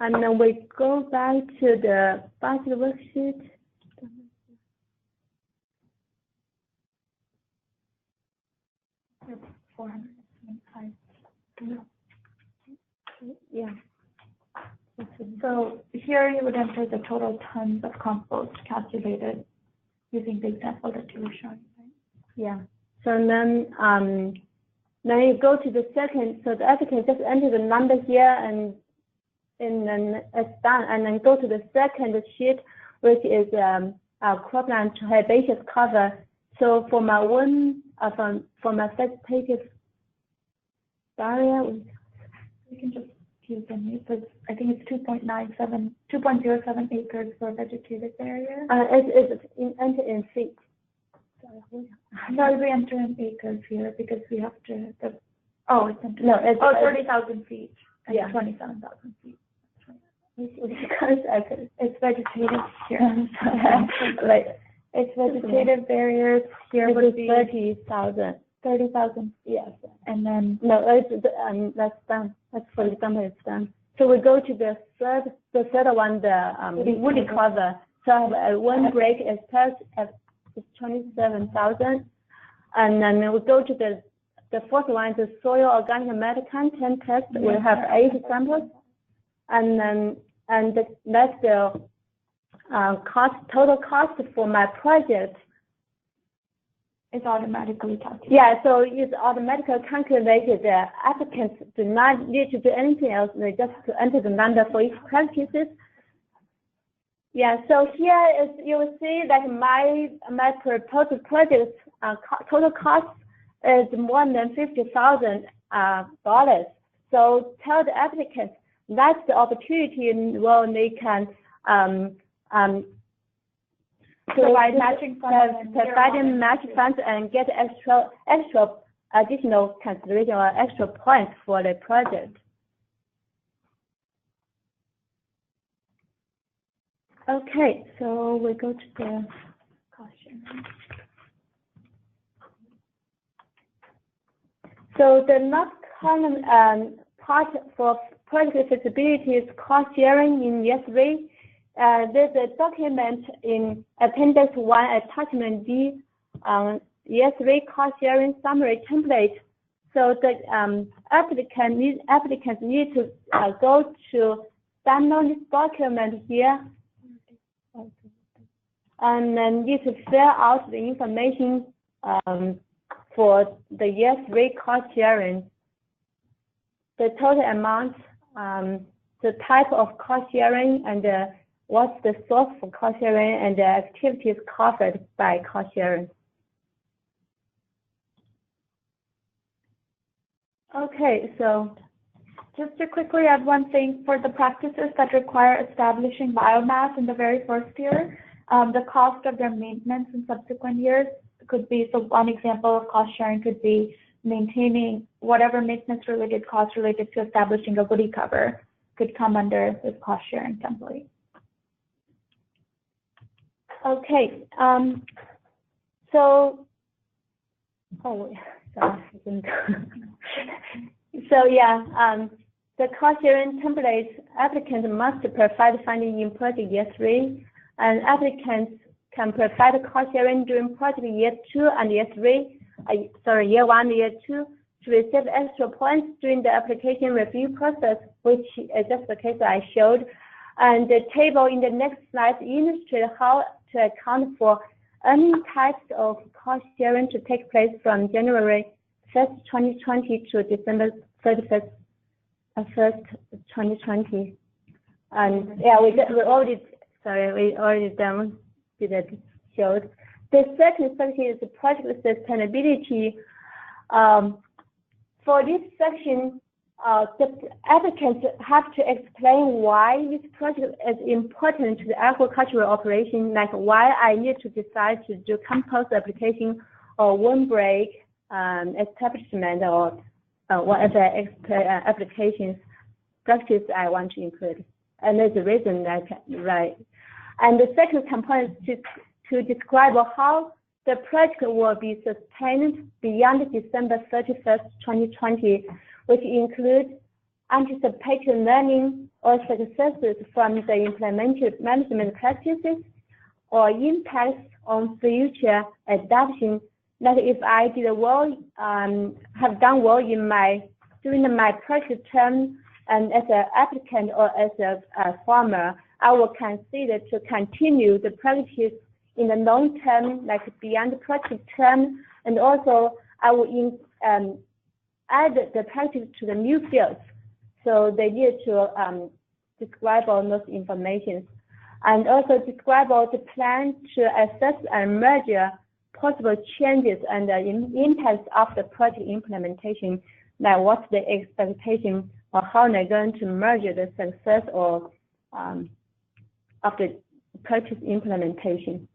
Speaker 2: And then we go back to the budget worksheet. Yeah.
Speaker 1: So here you would enter the total tons of compost calculated using the example that you were showing, right?
Speaker 2: Yeah. So then you go to the second. So the applicant just enter the number here, and then it's done. And then go to the second sheet, which is cropland herbaceous cover. So for my for my vegetative barrier,
Speaker 1: we can just use them because I think it's 2.07 acres for vegetative area.
Speaker 2: It's entered in feet.
Speaker 1: No, we enter in acres here because we have to. It's 30,000 feet and 27,000 feet. It's vegetative here.
Speaker 2: Right.
Speaker 1: It's vegetative barriers here would be
Speaker 2: 30,000.
Speaker 1: 30,000.
Speaker 2: Yes.
Speaker 1: And then
Speaker 2: that's done. That's for example, it's done. So we go to the third one, the woody cover. So I have one break is test at 27,000, and then we go to the fourth one, the soil organic matter content test. We have 8 samples, and that's the total cost for my project.
Speaker 1: It's automatically calculated.
Speaker 2: Yeah, so it's automatically calculated. The applicants do not need to do anything else. They just enter the number for each practices. Yeah, so here is you will see that my proposed project total cost is more than $50,000. So tell the applicants that's the opportunity. Well, they can
Speaker 1: provide matching
Speaker 2: funds and get extra additional consideration or extra points for the project. Okay, so we go to the question. So the last common part for project feasibility is cost sharing in ES3. There's a document in Appendix 1, Attachment D, ES3 cost sharing summary template. So the applicants need to go to download this document here, and then need to fill out the information for the ES3 cost sharing. The total amount, the type of cost sharing, and what's the source for cost sharing, and the activities covered by cost sharing. Okay, so
Speaker 1: just to quickly add one thing, for the practices that require establishing biomass in the very first year, the cost of their maintenance in subsequent years could be, so one example of cost sharing could be maintaining whatever maintenance related costs related to establishing a woody cover could come under this cost sharing template.
Speaker 2: Okay, so the cost sharing template, applicants must provide finding in project year 3, and applicants can provide cost sharing during project year 2 and year 3, year 1 and year 2 to receive extra points during the application review process, which is just the case I showed. And the table in the next slide illustrates how to account for any types of cost sharing to take place from January 1st, 2020 to December 31st, 2020. And yeah, we already showed. The second section is the project sustainability. For this section, the applicants have to explain why this project is important to the agricultural operation, like why I need to decide to do compost application or windbreak establishment or whatever applications practice I want to include. And there's a reason that right. And the second component is to describe how the project will be sustained beyond December 31st, 2020, which includes anticipated learning or successes from the implemented management practices or impacts on future adoption. That if I did well, have done well during my project term and as an applicant or as a farmer, I will consider to continue the practice in the long term, like beyond the project term, And also, I will add the practice to the new fields. So they need to describe all those information, and also describe all the plan to assess and measure possible changes and the impacts of the project implementation. Like what's the expectation, or how they're going to measure the success or of the project implementation.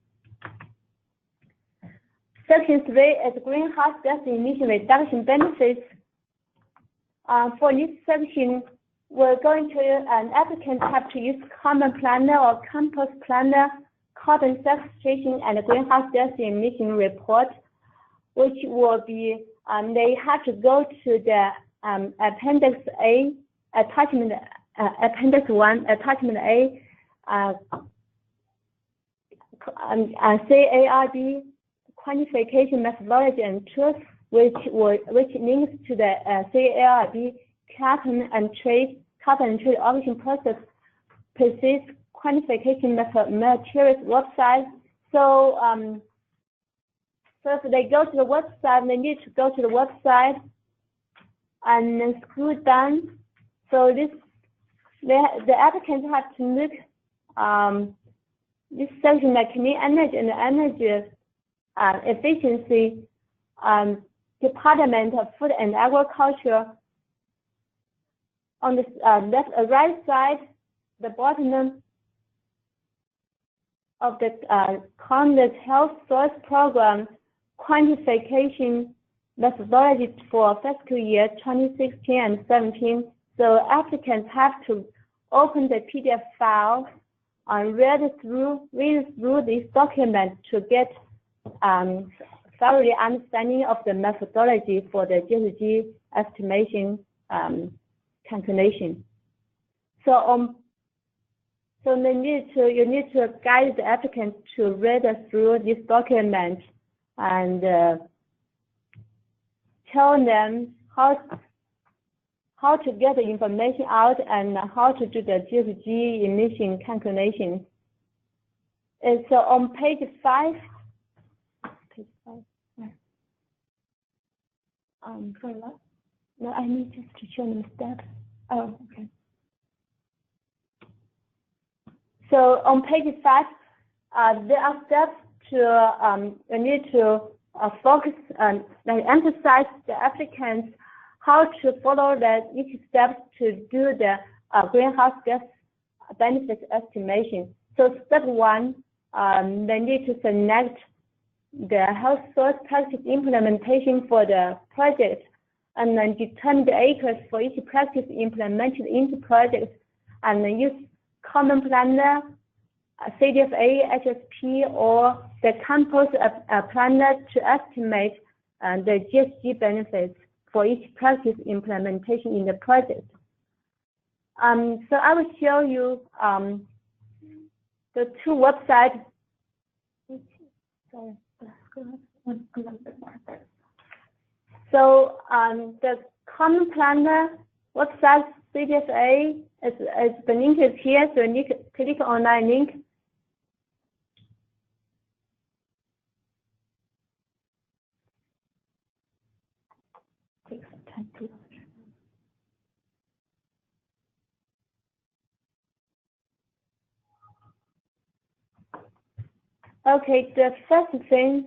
Speaker 2: Section 3 is greenhouse gas emission reduction benefits. For this section, we're going to, an applicant have to use common planner or campus planner, carbon sequestration and greenhouse gas emission report, which will be, they have to go to the Appendix A, Attachment, Appendix 1, Attachment A, CARB, quantification methodology and tools, which links to the CARB carbon and trade auction process persist quantification materials website. So so if they go to the website, they need to go to the website and then scroll down. So the applicants have to look this section like clean energy and energy efficiency, Department of Food and Agriculture. On the right side, the bottom of the Congress Health Source Program quantification methodology for fiscal year 2016 and 17. So applicants have to open the PDF file and read through this document to get thoroughly understanding of the methodology for the GHG estimation calculation. So so you need to guide the applicant to read through this document and tell them how to get the information out and how to do the GHG emission calculation. And so on page 5. For what? No, I need just to show them steps. Oh, okay. So on page 5, there are steps to you need to focus and emphasize the applicants how to follow each step to do the greenhouse gas benefits estimation. So step 1, they need to select the health source practice implementation for the project, and then determine the acres for each practice implemented into projects, and then use common planner, CDFA, HSP, or the campus planner to estimate the GHG benefits for each practice implementation in the project. So I will show you the two websites. So the common planner website CDFA is the link is here, so you need to click on that link. Take some time to load. Okay, the first thing,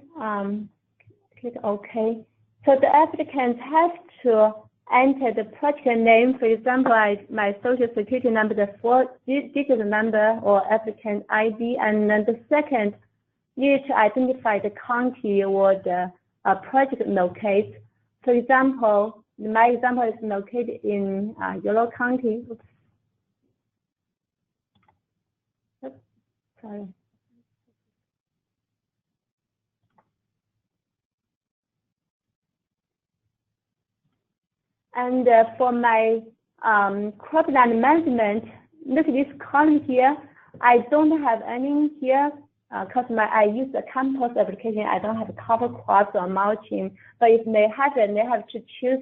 Speaker 2: click OK. So the applicant has to enter the project name. For example, my social security number, the 4-digit number or applicant ID, and then the second, you need to identify the county or the project located. For example, my example is located in Yolo County. Oops, sorry. And for my cropland management, look at this column here. I don't have any here because I use the campus application. I don't have cover crops or mulching. But if they have it, they have to choose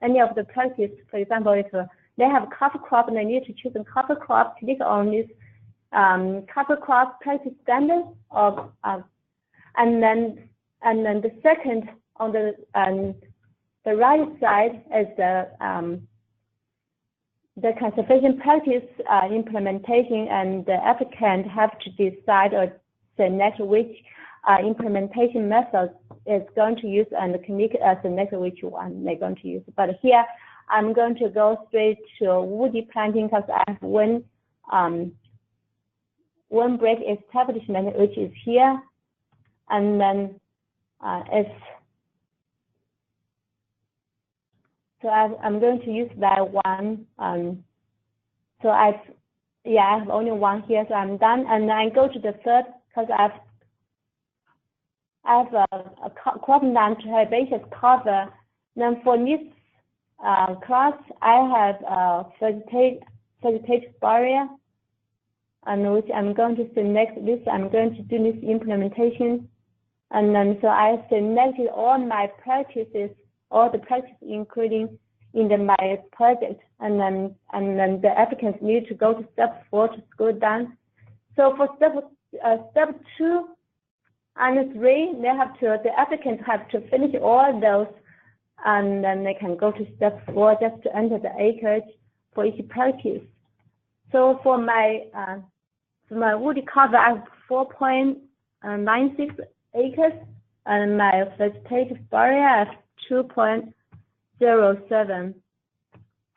Speaker 2: any of the practice. For example, if they have cover crop, they need to choose a cover crop. Click on this cover crop practice standard, and then And then the second on the right side is the conservation practice implementation, and the applicant have to decide or select which implementation method is going to use and click select which one they're going to use. But here I'm going to go straight to woody planting because I have one break establishment, which is here, and then so I'm going to use that one. So I have only one here, so I'm done. And then I go to the third because I have a crop land herbaceous cover. Then for this class, I have vegetative barrier, and which I'm going to select this. I'm going to do this implementation. And then so I selected all my practices, all the practices including in my project, and then the applicants need to go to step 4 to scroll down. So for step 2 and 3, the applicants have to finish all those, and then they can go to step 4 just to enter the acreage for each practice. So for my woody cover, I have 4.96 acres, and my vegetative barrier I have 2.07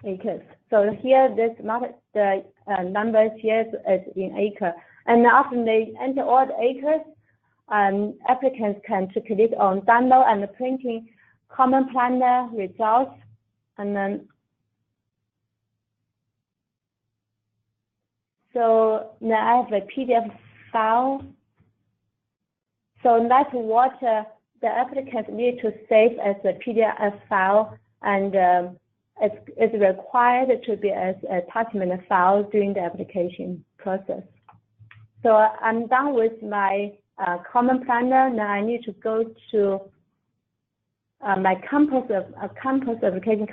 Speaker 2: acres. So here, this not the numbers here is in acre. And after they enter all the acres, applicants can click on download and printing Common Planner results, and then so now I have a PDF file. So that's what the applicants need to save as a PDF file, and it's required to be as an attachment file during the application process. So I'm done with my Common Planner. Now I need to go to my campus application.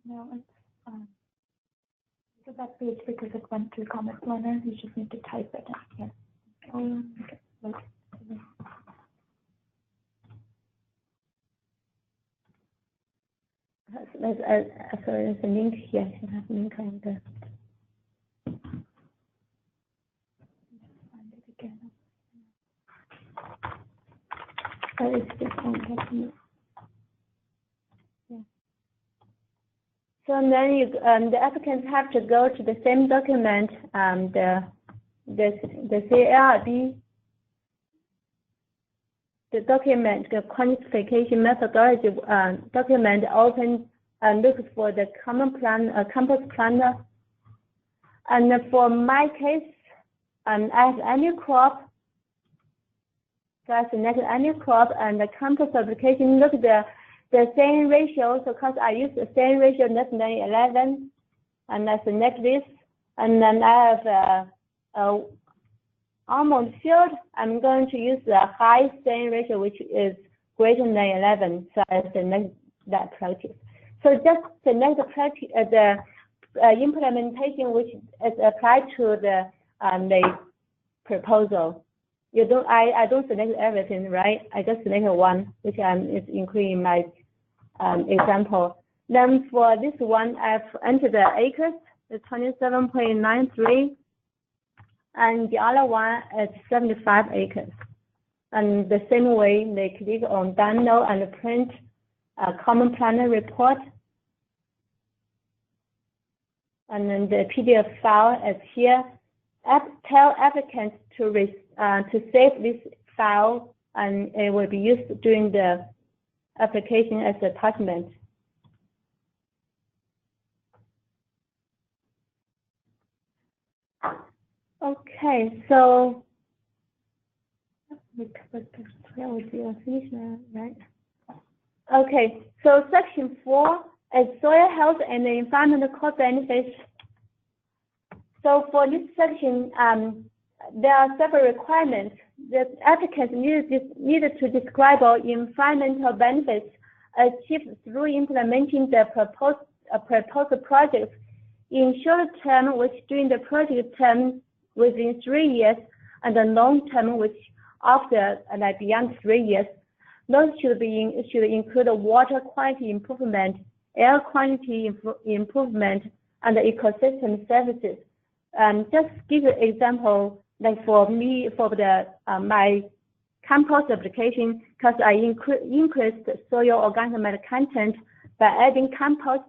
Speaker 1: No, so that page, because it went to Common Planner, you just need to type it in here. Okay.
Speaker 2: Sorry, there's a link here. I have a link on the.
Speaker 1: Find it again.
Speaker 2: Oh, it's just one document. Yeah. So then the applicants have to go to the same document, the CLB, the document, the quantification methodology document, open and look for the common plan, campus planner. And for my case, I have annual crop. So I select annual crop, and the campus application look the same ratio. So because I use the same ratio, less than 11, and I select this, and then I have almond field. I'm going to use the high same ratio, which is greater than 11. So I select that practice. So just select the practice, the implementation which is applied to the proposal. You don't. I don't select everything, right? I just select one, which is including in my example. Then for this one, I've entered the acres, the 27.93, and the other one is 75 acres. And the same way, they click on download and print a Common Planner report. And then the PDF file is here. Tell applicants to save this file, and it will be used during the application as attachment. Okay, so we covered the finish now, right? Okay, so section 4 is soil health and the environmental co-benefits. So for this section, there are several requirements. The applicants needed to describe all environmental benefits achieved through implementing the proposed projects in short term, which during the project term within 3 years, and the long term, which after beyond 3 years. Those should include water quality improvement, air quality improvement, and ecosystem services. Just give an example, like for me, for my compost application, because I increased soil organic matter content by adding compost,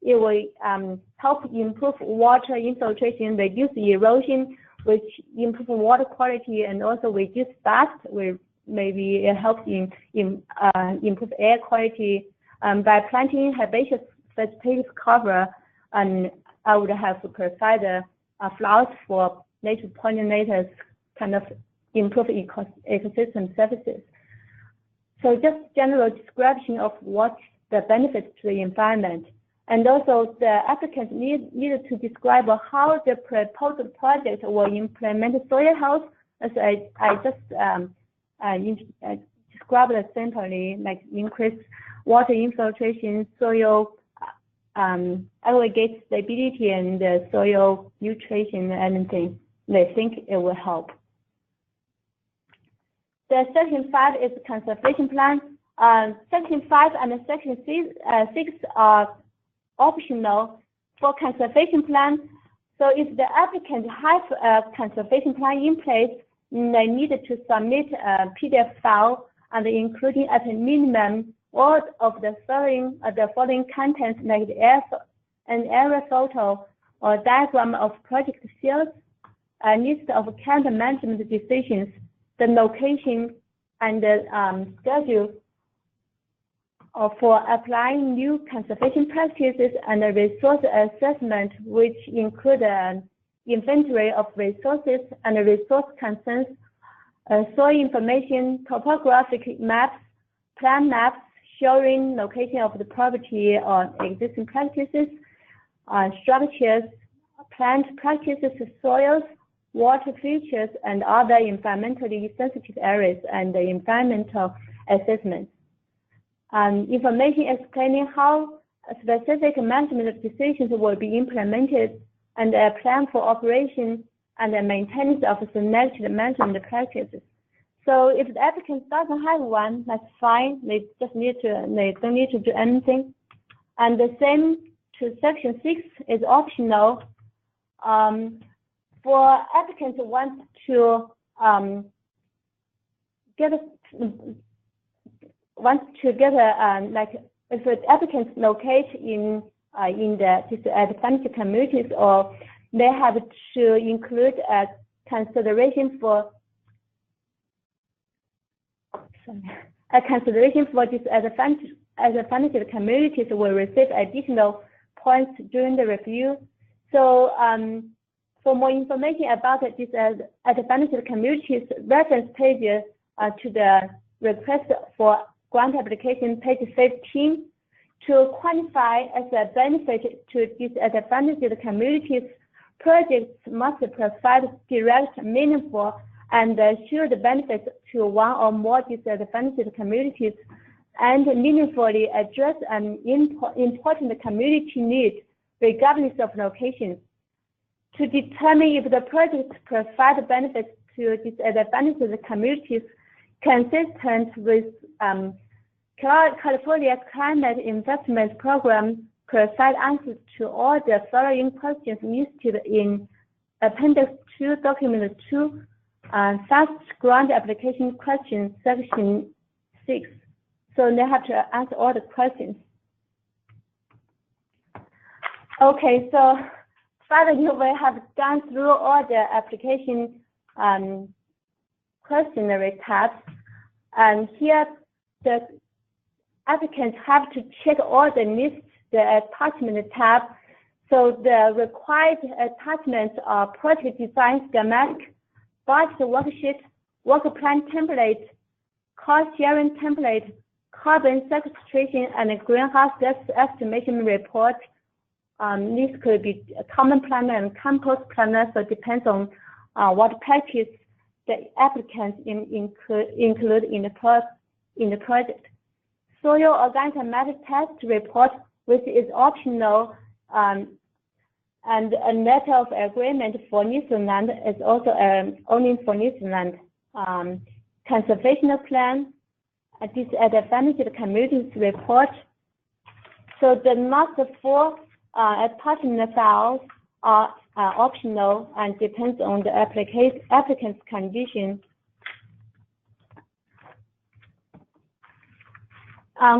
Speaker 2: it will help improve water infiltration, reduce erosion, which improve water quality, and also reduce dust, which maybe it helps improve air quality. By planting herbaceous vegetative cover, and I would have to provide flowers for native pollinators, kind of improve ecosystem services. So just general description of what the benefits to the environment. And also the applicant needed to describe how the proposed project will implement soil health, as I just described it simply, like increase water infiltration, soil aggregate stability, and soil nutrition, and anything. They think it will help. The Section 5 is conservation plan. Section 5 and Section 6 are optional for conservation plan. So if the applicant has a conservation plan in place, they need to submit a PDF file and including at a minimum all of the following contents, like an area photo or diagram of project fields, a list of current management decisions, the location and the schedule for applying new conservation practices, and a resource assessment, which include an inventory of resources and resource concerns, soil information, topographic maps, plan maps showing location of the property or existing practices, structures, plant practices, soils, water features, and other environmentally sensitive areas, and the environmental assessments. Information explaining how specific management decisions will be implemented, and a plan for operation and the maintenance of selected management practices. So if the applicant doesn't have one, that's fine. They don't need to do anything. And the same to Section 6 is optional. For applicants who want to get like if the applicants locate in the disadvantaged communities, or they have to include a consideration for disadvantaged communities will receive additional points during the review. So for more information about disadvantaged communities, reference page to the request for grant application, page 15. To qualify as a benefit to disadvantaged communities, projects must provide direct, meaningful, and assured benefits to one or more disadvantaged communities, and meaningfully address an important community need, regardless of location. To determine if the projects provide benefits to disadvantaged communities consistent with California Climate Investment Program, provide answers to all the following questions listed in Appendix 2, Document 2, Fast Grant Application Question, Section 6. So they have to answer all the questions. Okay, so further you will have gone through all the application questionnaire tabs, and here the applicants have to check all the lists, the attachment tab. So the required attachments are project design schematic, budget worksheet, work plan template, cost sharing template, carbon sequestration, and a greenhouse gas estimation report. This could be a common planner and compost planner, so it depends on what practice the applicants include in the project. Soil organic matter test report, which is optional, and a letter of agreement for New Zealand is also only for New Zealand. conservation plan, a disadvantaged communities report. So the master for attachment files are optional and depends on the applicant's condition.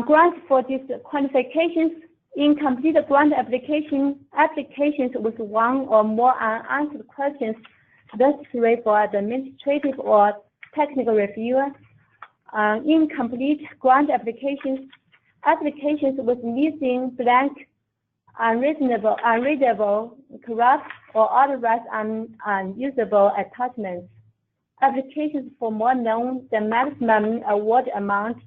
Speaker 2: Grants for these qualifications: incomplete grant applications with one or more unanswered questions necessary for the administrative or technical reviewer. Incomplete grant applications with missing blank, unreadable, corrupt, or otherwise unusable attachments. Applications for more than the maximum award amount.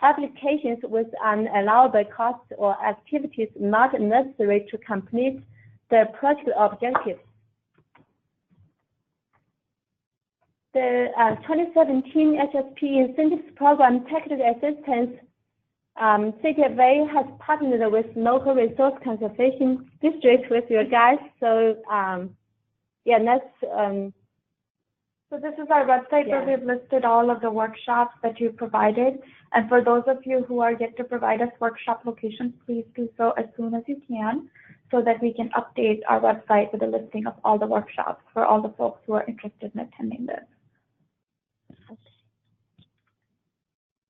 Speaker 2: Applications with unallowable costs or activities not necessary to complete the project objectives. The 2017 HSP Incentives Program Technical Assistance, CTFA has partnered with local resource conservation district with your guys. So yeah, that's
Speaker 1: so this is our website where we've listed all of the workshops that you provided. And for those of you who are yet to provide us workshop locations, please do so as soon as you can so that we can update our website with a listing of all the workshops for all the folks who are interested in attending this.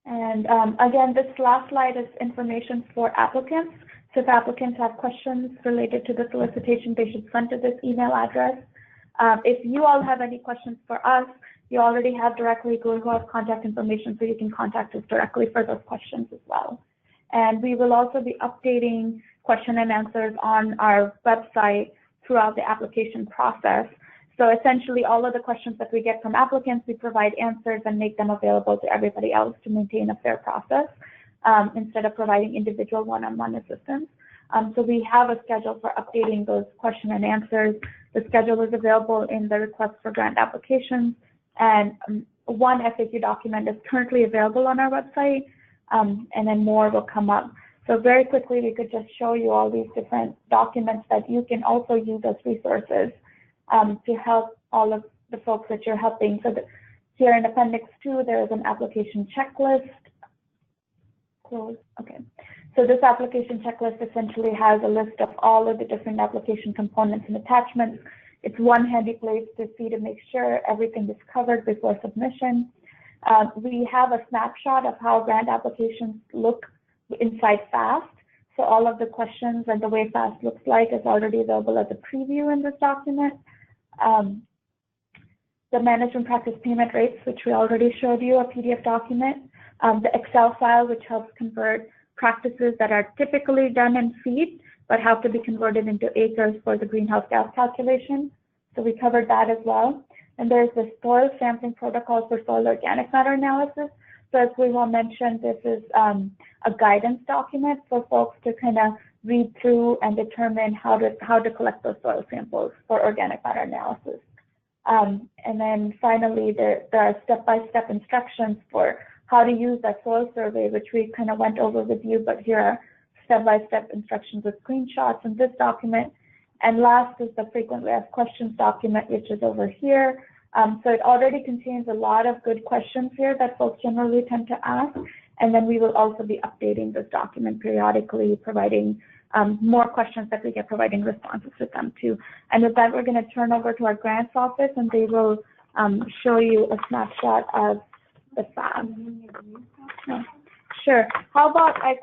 Speaker 1: And again, this last slide is information for applicants. So if applicants have questions related to the solicitation, they should send to this email address. If you all have any questions for us, you already have directly Google contact information, so you can contact us directly for those questions as well. And we will also be updating question and answers on our website throughout the application process. So essentially, all of the questions that we get from applicants, we provide answers and make them available to everybody else to maintain a fair process instead of providing individual one-on-one assistance. So we have a schedule for updating those question and answers. The schedule is available in the request for grant applications, and one FAQ document is currently available on our website, and then more will come up. So very quickly, we could just show you all these different documents that you can also use as resources to help all of the folks that you're helping. So here in Appendix 2, there is an application checklist. Close. Okay. So this application checklist essentially has a list of all of the different application components and attachments. It's one handy place to see to make sure everything is covered before submission. We have a snapshot of how grant applications look inside FAST. So all of the questions and the way FAST looks like is already available as a preview in this document. The management practice payment rates, which we already showed you, a PDF document. The Excel file, which helps convert practices that are typically done in feet, but have to be converted into acres for the greenhouse gas calculation. So we covered that as well. And there's the soil sampling protocol for soil organic matter analysis. So as we will mention, this is a guidance document for folks to kind of read through and determine how to collect those soil samples for organic matter analysis. And then finally, there are step-by-step instructions for how to use that soil survey, which we kind of went over with you, but here are step-by-step instructions with screenshots in this document. And last is the frequently asked questions document, which is over here. So it already contains a lot of good questions here that folks generally tend to ask. And then we will also be updating this document periodically, providing more questions that we get, providing responses to them too. And with that, we're going to turn over to our grants office, and they will show you a snapshot of the FAB. Sure. How about I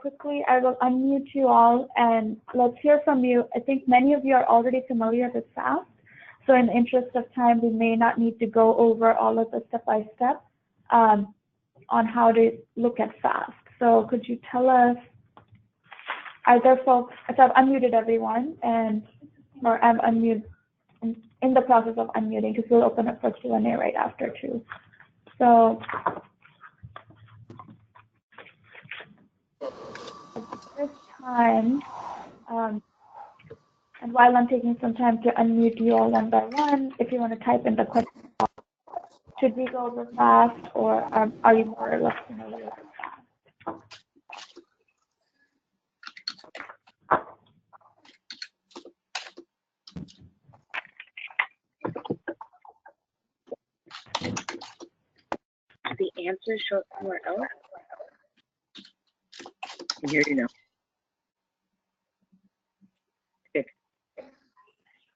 Speaker 1: will unmute you all and let's hear from you. I think many of you are already familiar with FAST. So in the interest of time, we may not need to go over all of the step-by-step on how to look at FAST. So could you tell us, are there folks, so I've unmuted everyone, or I'm in the process of unmuting because we'll open up for Q&A right after too. So this time, and while I'm taking some time to unmute you all one by one, if you want to type in the question, should we go over FAST, or are you more or less familiar with FAST?
Speaker 3: The to show up somewhere else. I can hear you now. Okay.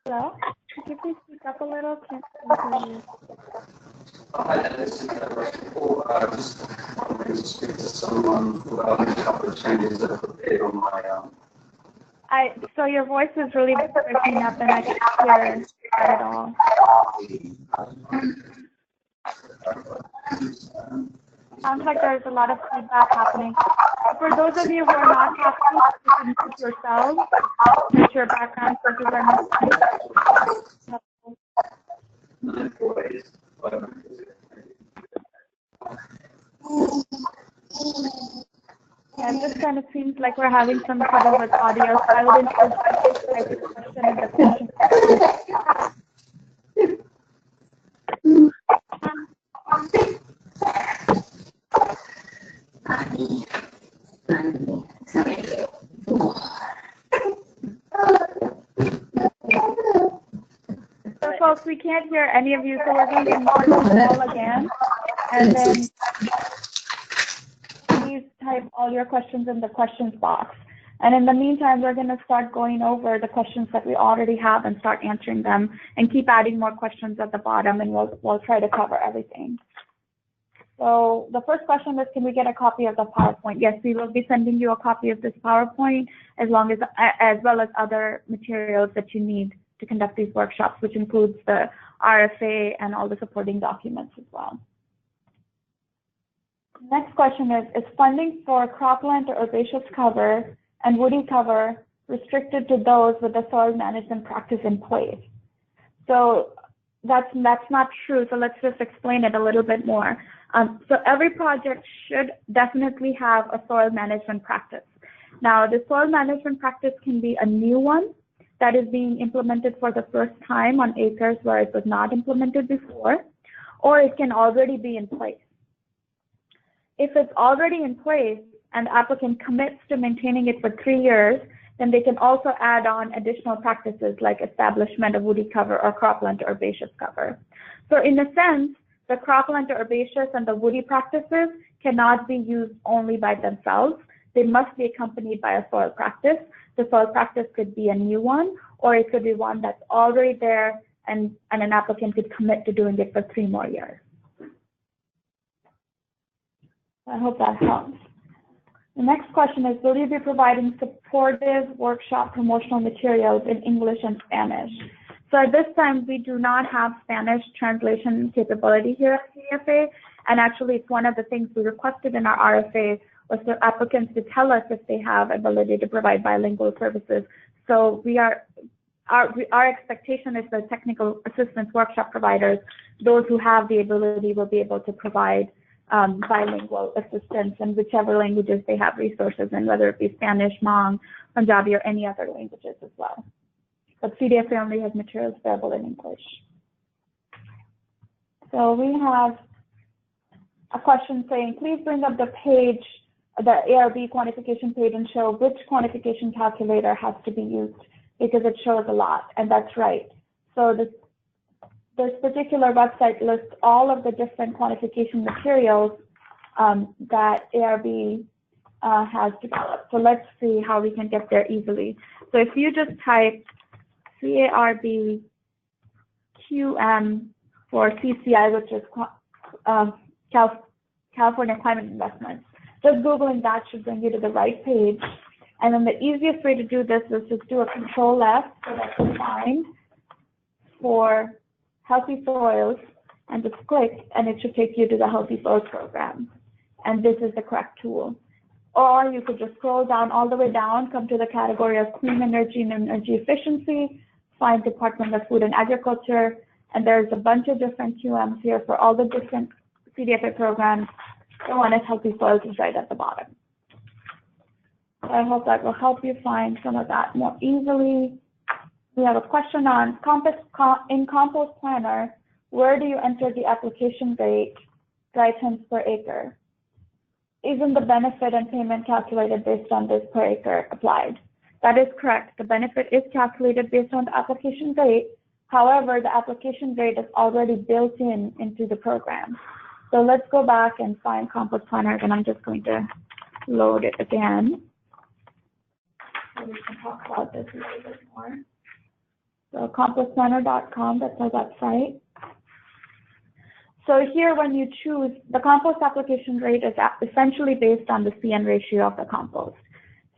Speaker 1: Hello? Could you please speak up a little? Can't hear you.
Speaker 4: Hi, this is just wanted to speak to someone about a couple of changes that I've appeared on my
Speaker 1: So your voice is really breaking up and I can't hear that at all. Sounds like there's a lot of feedback happening. For those of you who are not happy, you can mute yourselves, mute your background sources are not. Yeah, it just kind of seems like we're having some trouble with audio, so I would encourage you to type your question in the question box. So folks, we can't hear any of you, so we're going to mute the call again, and then please type all your questions in the questions box. And in the meantime, we're going to start going over the questions that we already have and start answering them, and keep adding more questions at the bottom, and we'll try to cover everything. So the first question is, can we get a copy of the PowerPoint? Yes, we will be sending you a copy of this PowerPoint, as well as other materials that you need to conduct these workshops, which includes the RFA and all the supporting documents as well. Next question is funding for cropland or herbaceous cover and woody cover restricted to those with a soil management practice in place? So that's not true. So let's just explain it a little bit more. So every project should definitely have a soil management practice. Now, the soil management practice can be a new one that is being implemented for the first time on acres where it was not implemented before, or it can already be in place. If it's already in place and the applicant commits to maintaining it for 3 years, then they can also add on additional practices like establishment of woody cover or cropland or herbaceous cover. So in a sense, the cropland or herbaceous and the woody practices cannot be used only by themselves. They must be accompanied by a soil practice. The soil practice could be a new one, or it could be one that's already there and an applicant could commit to doing it for 3 more years. I hope that helps. The next question is, will you be providing supportive workshop promotional materials in English and Spanish? So at this time, we do not have Spanish translation capability here at CFA, and actually it's one of the things we requested in our RFA was for applicants to tell us if they have ability to provide bilingual services. So our expectation is the technical assistance workshop providers, those who have the ability will be able to provide bilingual assistance in whichever languages they have resources in, whether it be Spanish, Hmong, Punjabi, or any other languages as well. But CDFA only has materials available in English. So we have a question saying, please bring up the page, the ARB quantification page, and show which quantification calculator has to be used, because it shows a lot, and that's right. So this particular website lists all of the different quantification materials that ARB has developed. So let's see how we can get there easily. So if you just type CARB QM for CCI, which is California Climate Investments, just Googling that should bring you to the right page. And then the easiest way to do this is just do a Control F so that you find for healthy soils and just click, and it should take you to the Healthy Soils program. And this is the correct tool. Or you could just scroll down all the way down, come to the category of clean energy and energy efficiency, find Department of Food and Agriculture, and there's a bunch of different QMs here for all the different CDFA programs. The one is Healthy Soils is right at the bottom. So I hope that will help you find some of that more easily. We have a question on in Compost Planner, where do you enter the application rate, dry tons per acre? Isn't the benefit and payment calculated based on this per acre applied? That is correct. The benefit is calculated based on the application rate. However, the application rate is already built into the program. So let's go back and find Compost Planner, and I'm just going to load it again. So we can talk about this a little bit more. So compostplanner.com, that's our website. So here, when you choose, the compost application rate is essentially based on the CN ratio of the compost.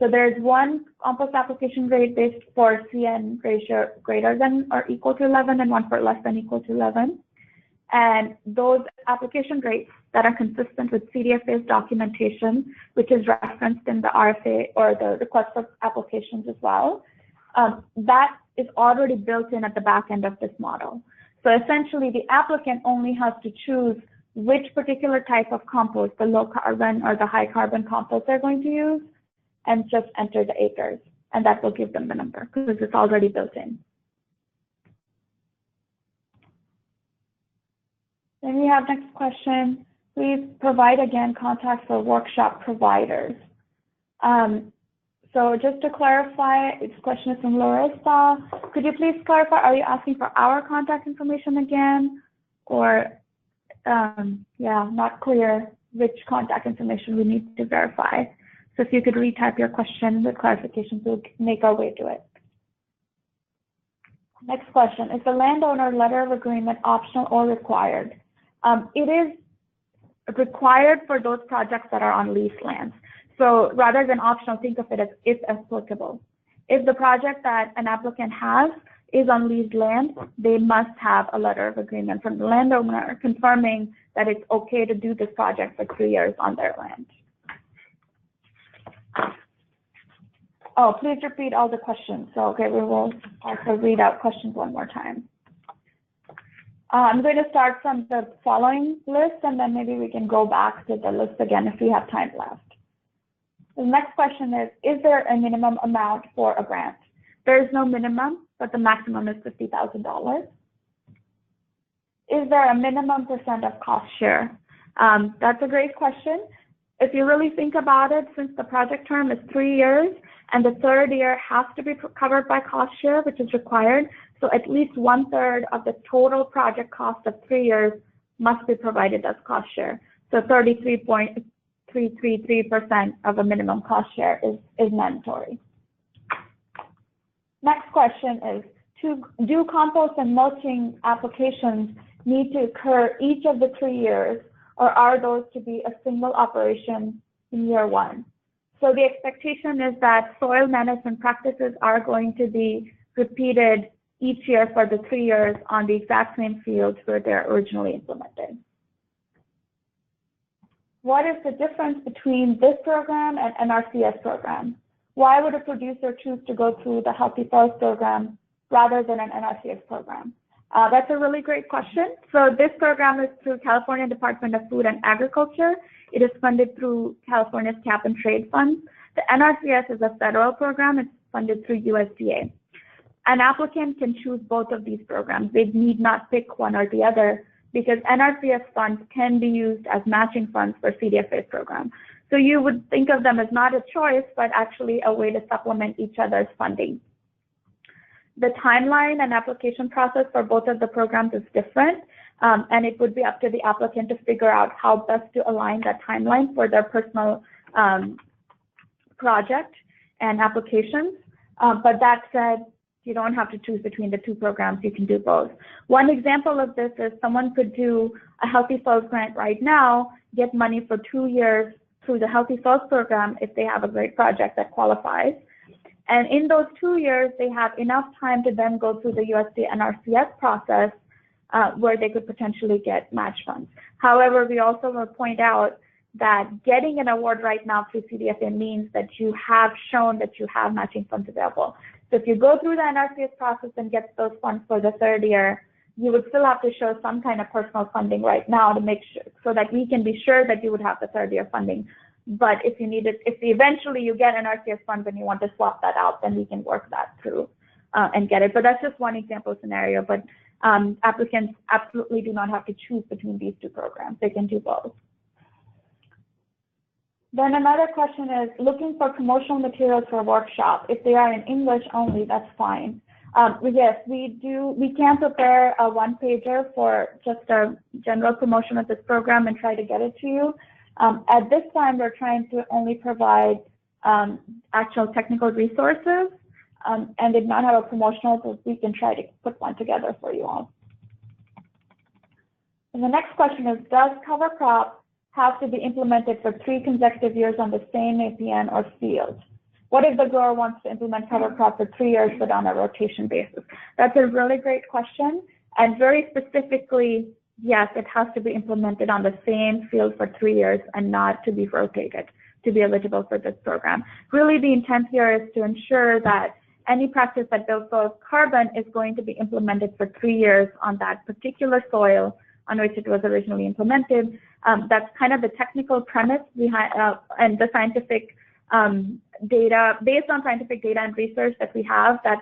Speaker 1: So there's one compost application rate based for CN ratio greater than or equal to 11 and one for less than equal to 11. And those application rates that are consistent with CDFA's documentation, which is referenced in the RFA or the request for applications as well, that is already built in at the back end of this model. So essentially, the applicant only has to choose which particular type of compost, the low carbon or the high carbon compost they're going to use, and just enter the acres. And that will give them the number because it's already built in. Then we have next question. Please provide again contact for workshop providers. So just to clarify, this question is from Larissa. Could you please clarify, are you asking for our contact information again? Or, yeah, not clear which contact information we need to verify. So if you could retype your question with clarifications, we'll make our way to it. Next question, is the landowner letter of agreement optional or required? It is required for those projects that are on leased lands. So rather than optional, think of it as if applicable. If the project that an applicant has is on leased land, they must have a letter of agreement from the landowner confirming that it's okay to do this project for 3 years on their land. Oh, please repeat all the questions. So, okay, we will also read out questions one more time. I'm going to start from the following list, and then maybe we can go back to the list again if we have time left. The next question is there a minimum amount for a grant? There is no minimum, but the maximum is $50,000. Is there a minimum percent of cost share? That's a great question. If you really think about it, since the project term is 3 years, and the third year has to be covered by cost share, which is required, so at least 1/3 of the total project cost of 3 years must be provided as cost share. So 33.333% of a minimum cost share is mandatory. Next question is, do compost and mulching applications need to occur each of the 3 years, or are those to be a single operation in year 1? So the expectation is that soil management practices are going to be repeated each year for the 3 years on the exact same fields where they're originally implemented. What is the difference between this program and NRCS program? Why would a producer choose to go through the Healthy Forest program rather than an NRCS program? That's a really great question. So this program is through California Department of Food and Agriculture. It is funded through California's Cap and Trade Fund. The NRCS is a federal program. It's funded through USDA. An applicant can choose both of these programs. They need not pick one or the other because NRCS funds can be used as matching funds for CDFA's program. So you would think of them as not a choice, but actually a way to supplement each other's funding. The timeline and application process for both of the programs is different, and it would be up to the applicant to figure out how best to align that timeline for their personal project and applications. But that said, you don't have to choose between the two programs. You can do both. One example of this is someone could do a Healthy Soils grant right now, get money for 2 years through the Healthy Soils program if they have a great project that qualifies. And in those 2 years, they have enough time to then go through the USDA NRCS process where they could potentially get match funds. However, we also will point out that getting an award right now through CDFA means that you have shown that you have matching funds available. So if you go through the NRCS process and get those funds for the 3rd year, you would still have to show some kind of personal funding right now to make sure, so that we can be sure that you would have the 3rd year funding. But if you need it, if eventually you get an NRCS fund and you want to swap that out, then we can work that through and get it. But that's just one example scenario. But applicants absolutely do not have to choose between these two programs. They can do both. Then another question is looking for promotional materials for a workshop. If they are in English only, that's fine. Yes, we do. We can prepare a one-pager for just a general promotion of this program and try to get it to you. At this time, we're trying to only provide actual technical resources and did not have a promotional, so we can try to put one together for you all. And the next question is, does cover crop have to be implemented for 3 consecutive years on the same APN or field? What if the grower wants to implement cover crop for 3 years but on a rotation basis? That's a really great question. And very specifically, yes, it has to be implemented on the same field for 3 years and not to be rotated to be eligible for this program. Really, the intent here is to ensure that any practice that builds soil carbon is going to be implemented for 3 years on that particular soil on which it was originally implemented. That's kind of the technical premise behind and the scientific data, based on scientific data and research that we have that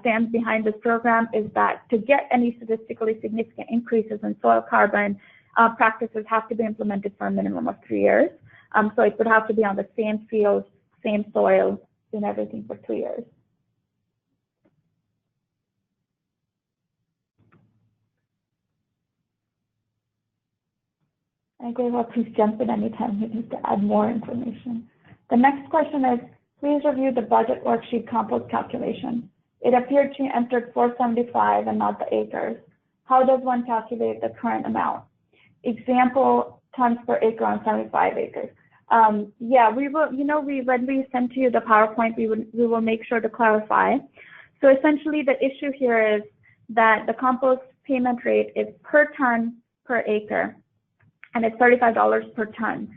Speaker 1: stands behind this program, is that to get any statistically significant increases in soil carbon, practices have to be implemented for a minimum of 3 years. So it would have to be on the same field, same soil, and everything for 3 years. And Gabriel, please jump in anytime you need to add more information. The next question is, please review the budget worksheet compost calculation. It appeared she entered 475 and not the acres. How does one calculate the current amount? Example, tons per acre on 75 acres. Yeah, we will, when we send to you the PowerPoint, we will make sure to clarify. So essentially the issue here is that the compost payment rate is per ton per acre, and it's $35 per ton.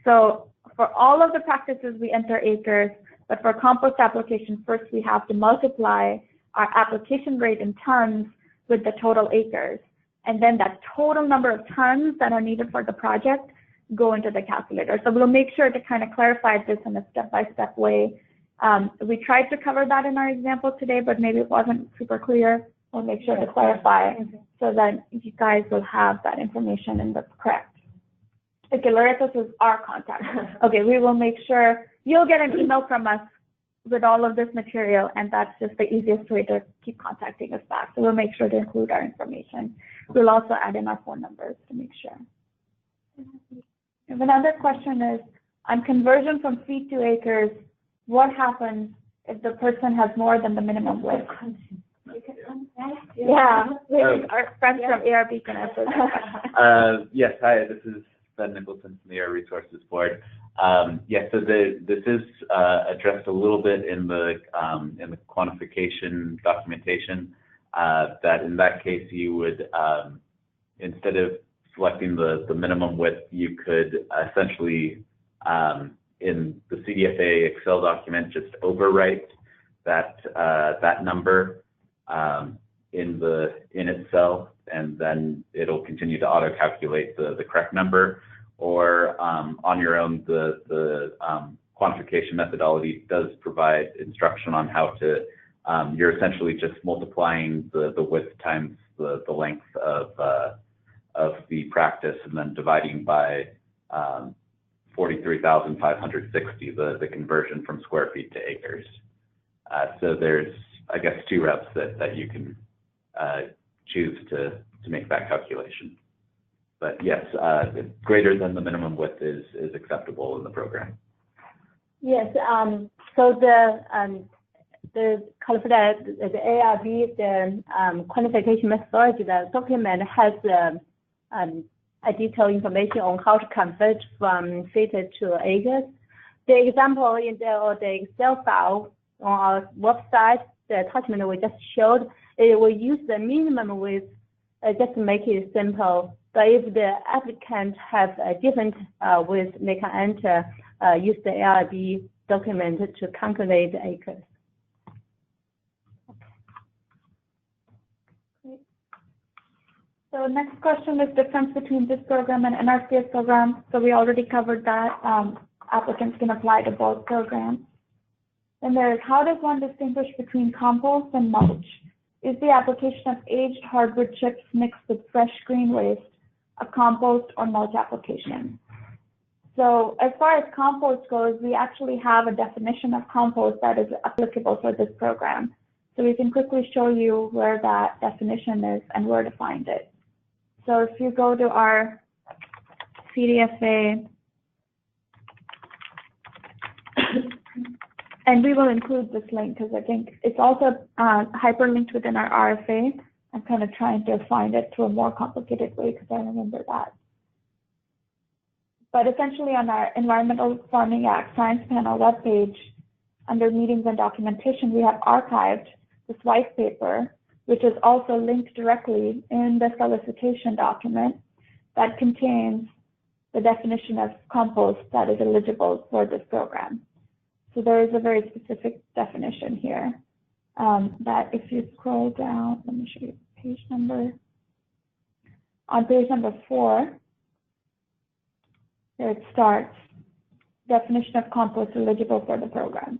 Speaker 1: So for all of the practices, we enter acres, but for compost application, first we have to multiply our application rate in tons with the total acres. And then that total number of tons that are needed for the project go into the calculator. So we'll make sure to kind of clarify this in a step-by-step way. We tried to cover that in our example today, but maybe it wasn't super clear. We'll make sure to clarify so that you guys will have that information and that's correct. Okay, Loretta is our contact. Okay, we will make sure you'll get an email from us with all of this material, and that's just the easiest way to keep contacting us back. So we'll make sure to include our information. We'll also add in our phone numbers to make sure. And another question is, on conversion from feet to acres, what happens if the person has more than the minimum width? Yeah, our friends from ARB can answer that.
Speaker 5: Yes, hi, this is Ben Nicholson from the Air Resources Board. Yes, so this is addressed a little bit in the quantification documentation. That in that case you would instead of selecting the minimum width, you could essentially in the CDFA Excel document just overwrite that number in itself, and then it'll continue to auto calculate the correct number. Or on your own, the quantification methodology does provide instruction on how to, you're essentially just multiplying the width times the length of the practice and then dividing by 43,560, the conversion from square feet to acres. So there's, I guess, 2 reps that you can choose to make that calculation. But yes, greater than the minimum width is acceptable in the program.
Speaker 2: Yes. So the ARB, the quantification methodology, the document has a detailed information on how to convert from feet to acres. The example in the Excel file on our website, the attachment we just showed, it will use the minimum width just to make it simple. But if the applicant has a different width, they can enter use the ARB document to calculate the acres.
Speaker 1: So next question is difference between this program and NRCS program. So we already covered that. Applicants can apply to both programs. And there's how does one distinguish between compost and mulch? Is the application of aged hardwood chips mixed with fresh green waste a compost or mulch application? So as far as compost goes, we actually have a definition of compost that is applicable for this program. So we can quickly show you where that definition is and where to find it. So if you go to our CDFA, and we will include this link because I think it's also hyperlinked within our RFA. I'm kind of trying to find it through a more complicated way because I remember that. But essentially on our Environmental Farming Act Science Panel webpage, under Meetings and Documentation, we have archived this white paper, which is also linked directly in the solicitation document that contains the definition of compost that is eligible for this program. So there is a very specific definition here that if you scroll down, let me show you the page number. On page number 4, there it starts, definition of compost eligible for the program.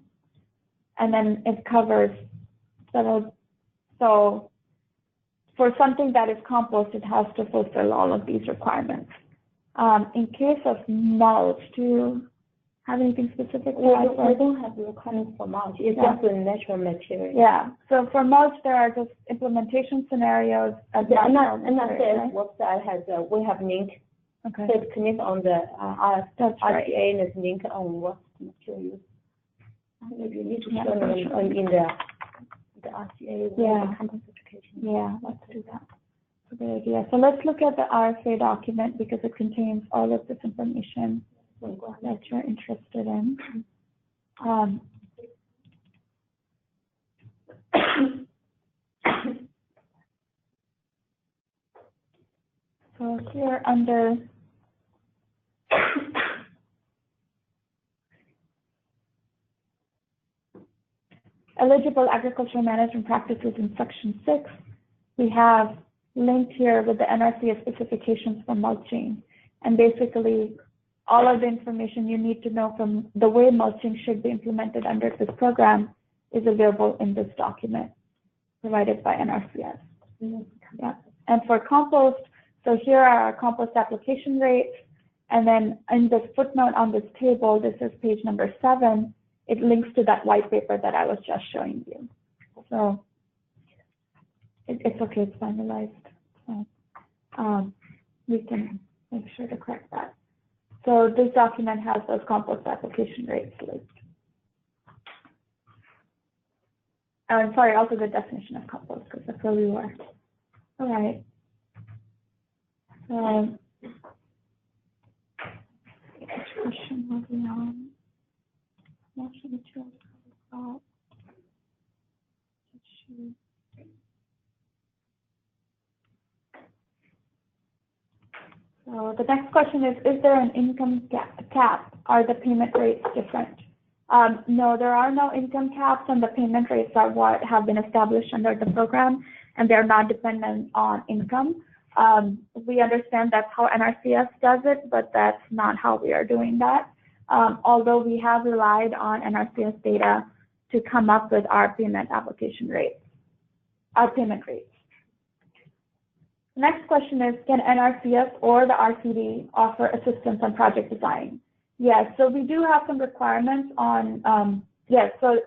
Speaker 1: And then it covers several, so for something that is compost, it has to fulfill all of these requirements. In case of mulch, do you have anything specific?
Speaker 2: We don't have requirements for mulch. It's just a natural material.
Speaker 1: Yeah. So for mulch, there are just implementation scenarios.
Speaker 2: And that says website has we have link.
Speaker 1: Okay.
Speaker 2: So it's connect on the RCA
Speaker 1: right.
Speaker 2: and it's link on what material. Maybe you need to show them in the RCA.
Speaker 1: Yeah. Yeah. Let's do that. That's a good idea. So let's look at the RFA document because it contains all of this information that you're interested in. So here under eligible agricultural management practices in section 6, we have linked here with the NRCS specifications for mulching. And basically, all of the information you need to know from the way mulching should be implemented under this program is available in this document provided by NRCS. Yeah. And for compost, so here are our compost application rates. And then in this footnote on this table, this is page number 7, it links to that white paper that I was just showing you. So it's okay, it's finalized. So we can make sure to correct that. So this document has those compost application rates listed. I'm sorry, also the definition of compost, because that's where we were. All right. So, which question was we on? So the next question is there an income cap? Are the payment rates different? No, there are no income caps, and the payment rates are what have been established under the program, and they're not dependent on income. We understand that's how NRCS does it, but that's not how we are doing that. Although we have relied on NRCS data to come up with our payment application rates, our payment rates. Next question is, can NRCS or the RCD offer assistance on project design? Yes, so we do have some requirements on, yes, so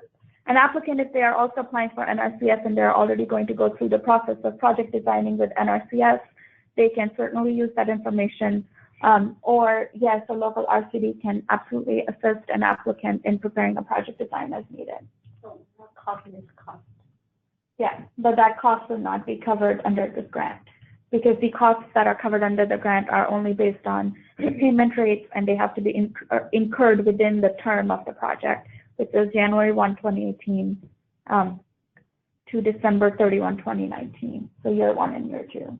Speaker 1: an applicant, if they are also applying for NRCS and they're already going to go through the process of project designing with NRCS, they can certainly use that information. Or yes, a local RCD can absolutely assist an applicant in preparing a project design as needed.
Speaker 2: So what cost is cost?
Speaker 1: Yeah, but that cost will not be covered under this grant, because the costs that are covered under the grant are only based on the payment rates, and they have to be incurred within the term of the project, which is January 1, 2018 to December 31, 2019, so year 1 and year 2.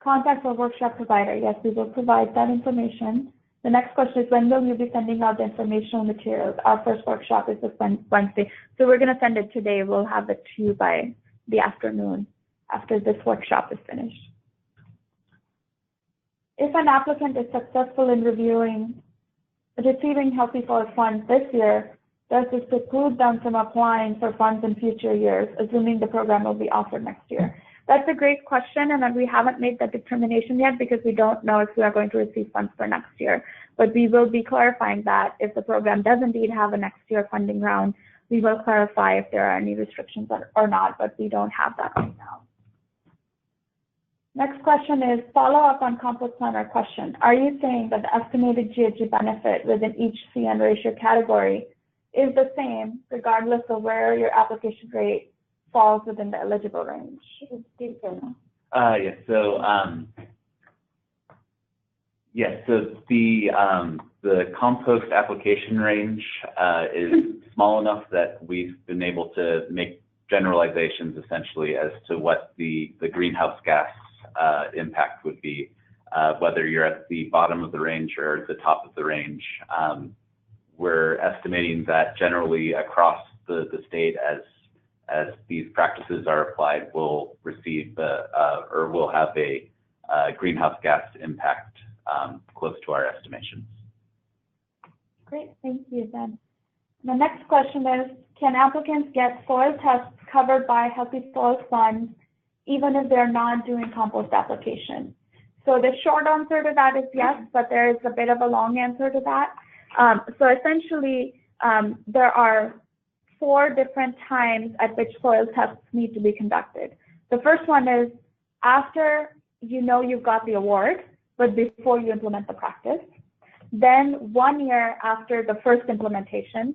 Speaker 1: Contact for workshop provider. Yes, we will provide that information. The next question is, when will you be sending out the informational materials? Our first workshop is this Wednesday, so we're going to send it today. We'll have it to you by the afternoon after this workshop is finished. If an applicant is successful in receiving Healthy Forest funds this year, does this preclude them from applying for funds in future years, assuming the program will be offered next year? That's a great question, and we haven't made that determination yet because we don't know if we are going to receive funds for next year. But we will be clarifying that if the program does indeed have a next year funding round, we will clarify if there are any restrictions or not, but we don't have that right now. Next question is follow-up on compost planter question. Are you saying that the estimated GHG benefit within each CN ratio category is the same regardless of where your application rate falls within the eligible range?
Speaker 5: Yes. So yes. So the compost application range is small enough that we've been able to make generalizations essentially as to what the greenhouse gas impact would be, whether you're at the bottom of the range or the top of the range. We're estimating that generally across the state, as these practices are applied, we'll receive or we'll have a greenhouse gas impact close to our estimations.
Speaker 1: Great, thank you, Ben. The next question is, can applicants get soil tests covered by Healthy Soils Fund even if they're not doing compost application? So the short answer to that is yes, but there is a bit of a long answer to that. So essentially, there are 4 different times at which soil tests need to be conducted. The first one is after you know you've got the award, but before you implement the practice. Then 1 year after the first implementation,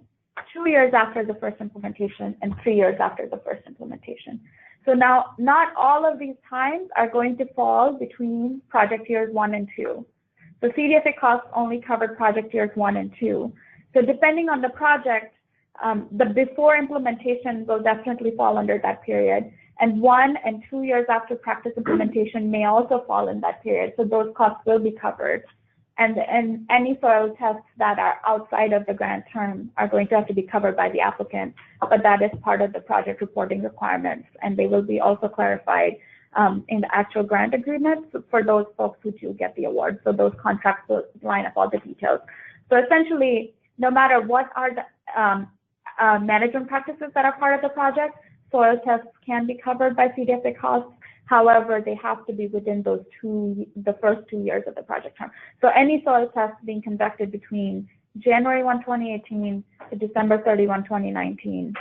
Speaker 1: 2 years after the first implementation, and 3 years after the first implementation. So now, not all of these times are going to fall between project years 1 and 2. So CDFA costs only covered project years 1 and 2. So depending on the project, the before implementation will definitely fall under that period. And 1 and 2 years after practice implementation may also fall in that period. So those costs will be covered. And any soil tests that are outside of the grant term are going to have to be covered by the applicant, but that is part of the project reporting requirements, and they will be also clarified in the actual grant agreements for those folks who do get the award. So those contracts will line up all the details. So essentially, no matter what are the management practices that are part of the project, soil tests can be covered by CDFA costs. However, they have to be within those the first 2 years of the project term. So any soil tests being conducted between January 1, 2018 to December 31, 2019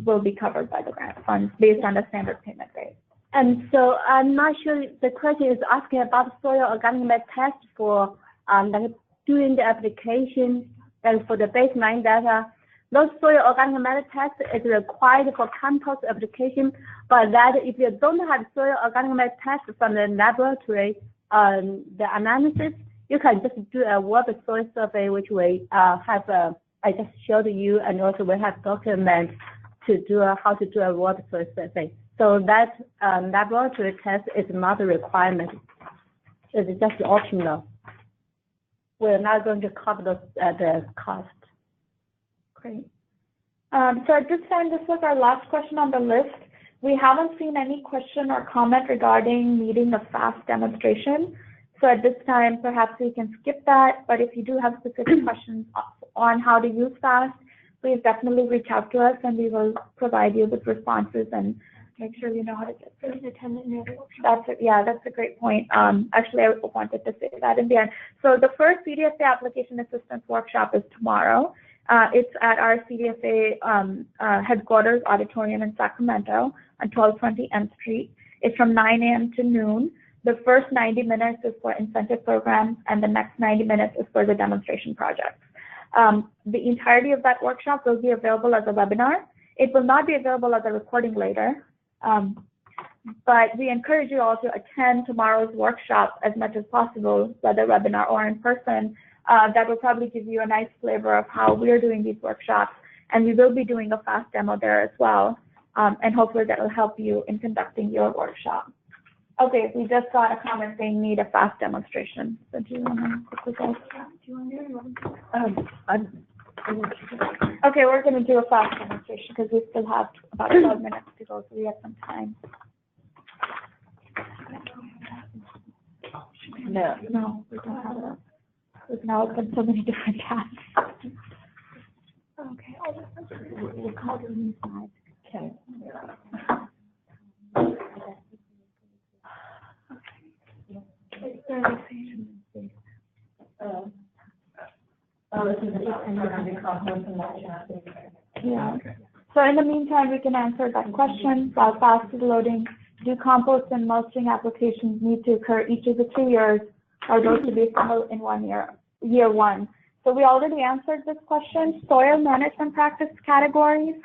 Speaker 1: will be covered by the grant funds based on the standard payment rate.
Speaker 2: And so I'm not sure the question is asking about soil organic matter test for like doing the application and for the baseline data. Those soil organic matter tests is required for compost application, but that if you don't have soil organic matter test from the laboratory, the analysis, you can just do a water soil survey, which we have, I just showed you, and also we have documents to do how to do a water soil survey. So that laboratory test is not a requirement. It's just optional. We're not going to cover the cost.
Speaker 1: Great. So at this time, this was our last question on the list. We haven't seen any question or comment regarding needing a FAST demonstration. So at this time, perhaps we can skip that. But if you do have specific questions on how to use FAST, please definitely reach out to us and we will provide you with responses and make sure you know how to get through. That's a great point. Actually, I wanted to say that in the end. So the first CDFA application assistance workshop is tomorrow. It's at our CDFA headquarters auditorium in Sacramento on 1220 M Street. It's from 9 a.m. to noon. The first 90 minutes is for incentive programs, and the next 90 minutes is for the demonstration projects. The entirety of that workshop will be available as a webinar. It will not be available as a recording later, but we encourage you all to attend tomorrow's workshop as much as possible, whether webinar or in person. That will probably give you a nice flavor of how we're doing these workshops, and we will be doing a FAST demo there as well, and hopefully that will help you in conducting your workshop. Okay, we just got a comment saying need a FAST demonstration. So do you want to quickly go? Do you want to do it? Okay, we're going to do a FAST demonstration because we still have about 12 minutes to go, so we have some time. No, we don't have it. We've now opened so many different tabs. Okay, we'll call it inside. Okay. This is the So in the meantime, we can answer that question. While FAST is loading, do compost and mulching applications need to occur each of the 2 years, or those to be funneled in year one? So we already answered this question. Soil management practice categories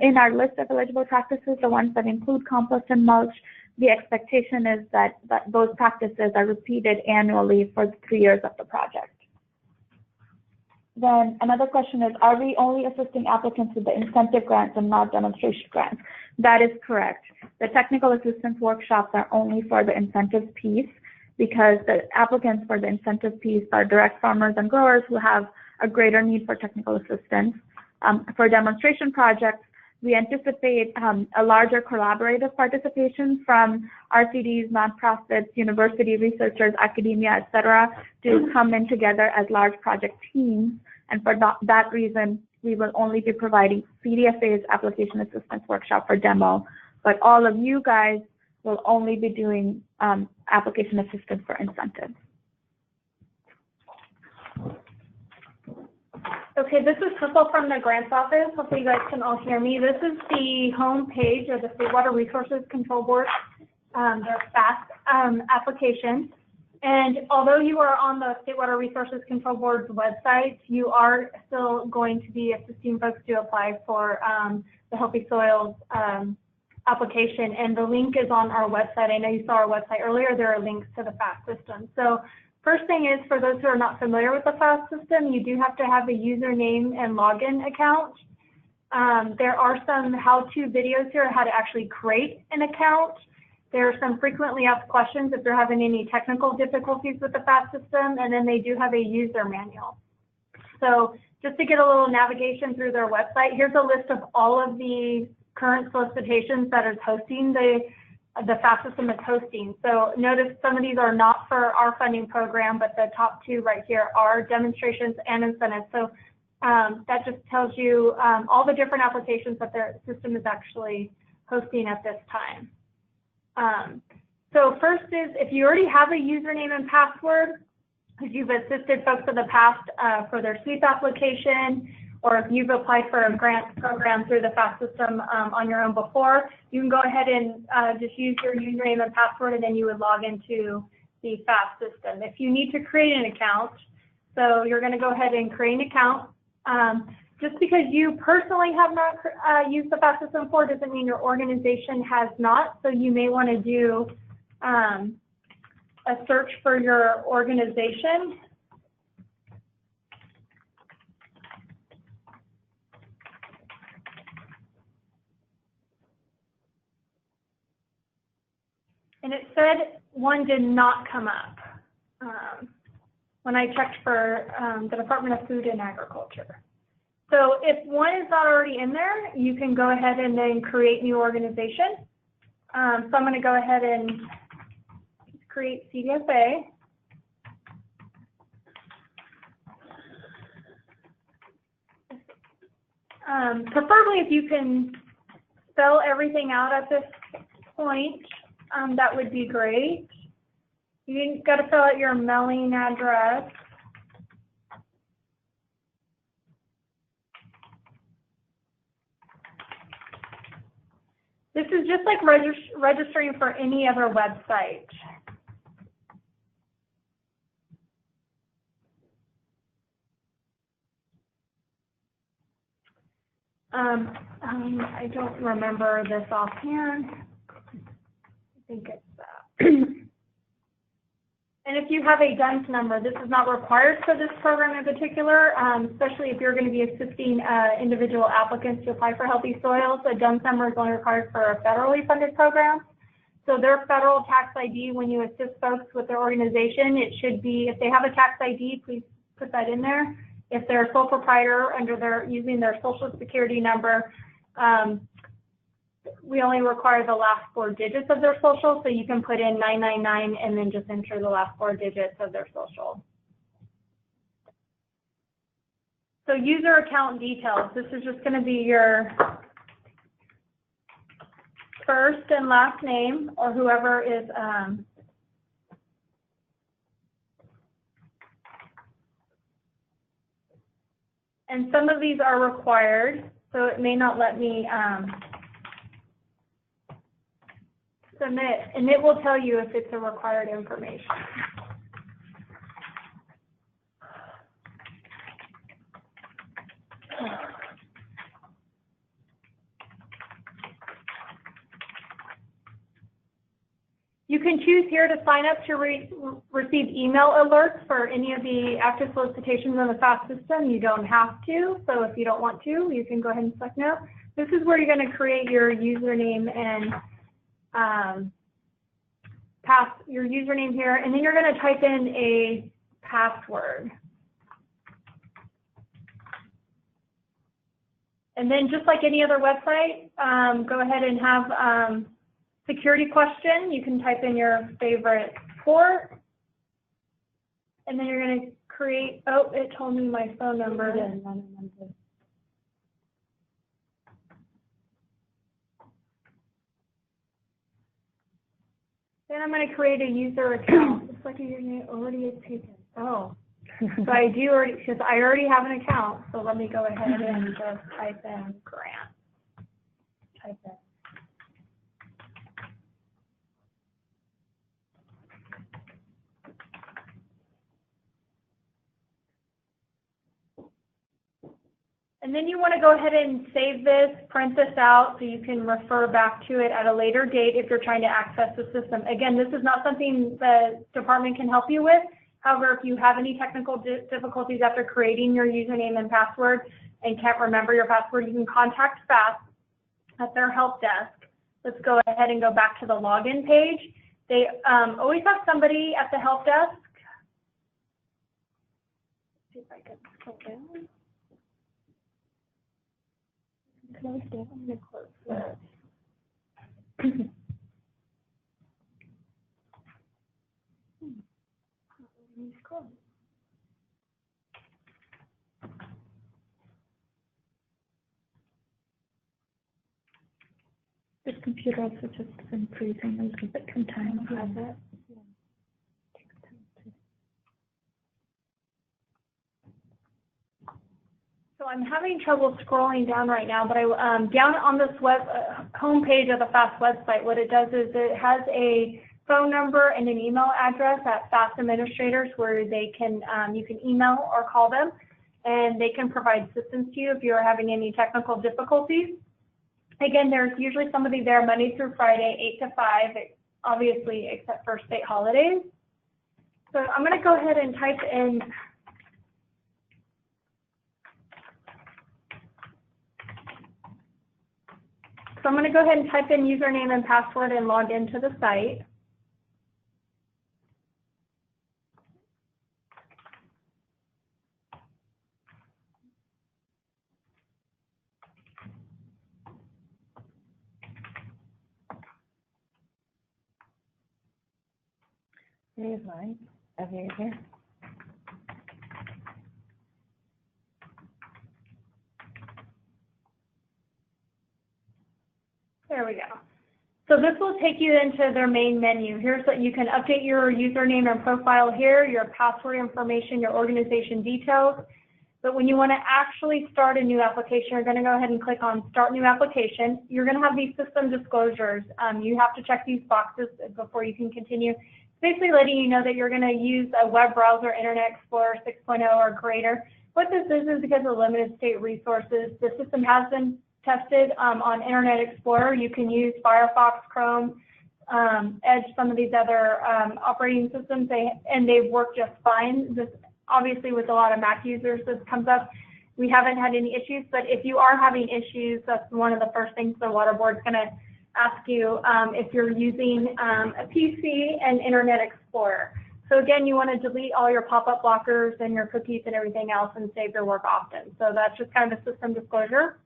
Speaker 1: in our list of eligible practices, the ones that include compost and mulch, the expectation is that those practices are repeated annually for the 3 years of the project. Then another question is, are we only assisting applicants with the incentive grants and not demonstration grants? That is correct. The technical assistance workshops are only for the incentives piece, because the applicants for the incentive piece are direct farmers and growers who have a greater need for technical assistance. For demonstration projects, we anticipate a larger collaborative participation from RCDs, nonprofits, university researchers, academia, et cetera, to come in together as large project teams. And for that reason, we will only be providing CDFA's application assistance workshop for demo, but all of you guys will only be doing application assistance for incentives.
Speaker 6: Okay, this is Crystal from the grants office. Hopefully you guys can all hear me. This is the home page of the State Water Resources Control Board, their FAST application. And although you are on the State Water Resources Control Board's website, you are still going to be assisting folks to apply for the Healthy Soils application. And the link is on our website. I know you saw our website earlier. There are links to the FAST system. So first thing is, for those who are not familiar with the FAST system, you do have to have a username and login account. There are some how-to videos here on how to actually create an account. There are some frequently asked questions if you're having any technical difficulties with the FAST system, and then they do have a user manual. So just to get a little navigation through their website, here's a list of all of the current solicitations that is hosting the FAST system is hosting. So notice some of these are not for our funding program, but the top 2 right here are demonstrations and incentives. So that just tells you all the different applications that their system is actually hosting at this time. So first is, if you already have a username and password, if you've assisted folks in the past for their SWEEP application, or if you've applied for a grant program through the FAST system on your own before, you can go ahead and just use your username and password, and then you would log into the FAST system. If you need to create an account, so you're going to go ahead and create an account. Just because you personally have not used the FAST system before doesn't mean your organization has not. So you may want to do a search for your organization. And it said one did not come up when I checked for the Department of Food and Agriculture. So if one is not already in there, you can go ahead and then create new organization. So I'm going to go ahead and create CDFA. Preferably if you can spell everything out at this point, that would be great. You got to fill out your mailing address. This is just like registering for any other website. I don't remember this offhand. I think it's and if you have a DUNS number, this is not required for this program in particular, especially if you're going to be assisting individual applicants to apply for Healthy Soils. A DUNS number is only required for a federally funded program. So their federal tax ID, when you assist folks with their organization, it should be, if they have a tax ID, please put that in there. If they're a sole proprietor using their social security number, we only require the last 4 digits of their social, so you can put in 999 and then just enter the last 4 digits of their social. So user account details. This is just going to be your first and last name, or whoever is and some of these are required. So it may not let me submit, and it will tell you if it's a required information. You can choose here to sign up to receive email alerts for any of the active solicitations on the FAST system. You don't have to, so if you don't want to, you can go ahead and select no. This is where you're going to create your username and your username here, and then you're going to type in a password. And then just like any other website, go ahead and have security question. You can type in your favorite port, and then you're going to create, oh, it told me my phone number. Then I'm going to create a user account. Looks like your name already is taken. Oh, so I do already, because I already have an account. So let me go ahead and just type in grant. Type in. And then you want to go ahead and save this, print this out so you can refer back to it at a later date if you're trying to access the system. Again, this is not something the department can help you with. However, if you have any technical difficulties after creating your username and password and can't remember your password, you can contact FAST at their help desk. Let's go ahead and go back to the login page. They always have somebody at the help desk. Let's see if I can scroll down. Close it. I'm going to close this.
Speaker 1: This computer also just been freezing a little bit from time to time.
Speaker 6: So I'm having trouble scrolling down right now, but down on this web homepage of the FAST website, what it does is it has a phone number and an email address at FAST administrators where they can you can email or call them, and they can provide assistance to you if you're having any technical difficulties. Again, there's usually somebody there Monday through Friday, 8 to 5, obviously except for state holidays. So I'm going to go ahead and type in So I'm going to go ahead and type in username and password and log into the site.
Speaker 3: Here's mine. Over here.
Speaker 6: There we go. So this will take you into their main menu. Here's what you can update your username and profile here, your password information, your organization details. But when you want to actually start a new application, you're going to go ahead and click on Start New Application. You're going to have these system disclosures. You have to check these boxes before you can continue. It's basically letting you know that you're going to use a web browser, Internet Explorer 6.0 or greater. What this is because of limited state resources, the system has been tested on Internet Explorer. You can use Firefox, Chrome, Edge, some of these other operating systems, and they've worked just fine. This, obviously, with a lot of Mac users, this comes up. We haven't had any issues, but if you are having issues, that's one of the first things the water board is going to ask you if you're using a PC and Internet Explorer. So again, you want to delete all your pop-up blockers and your cookies and everything else and save your work often. So that's just kind of a system disclosure.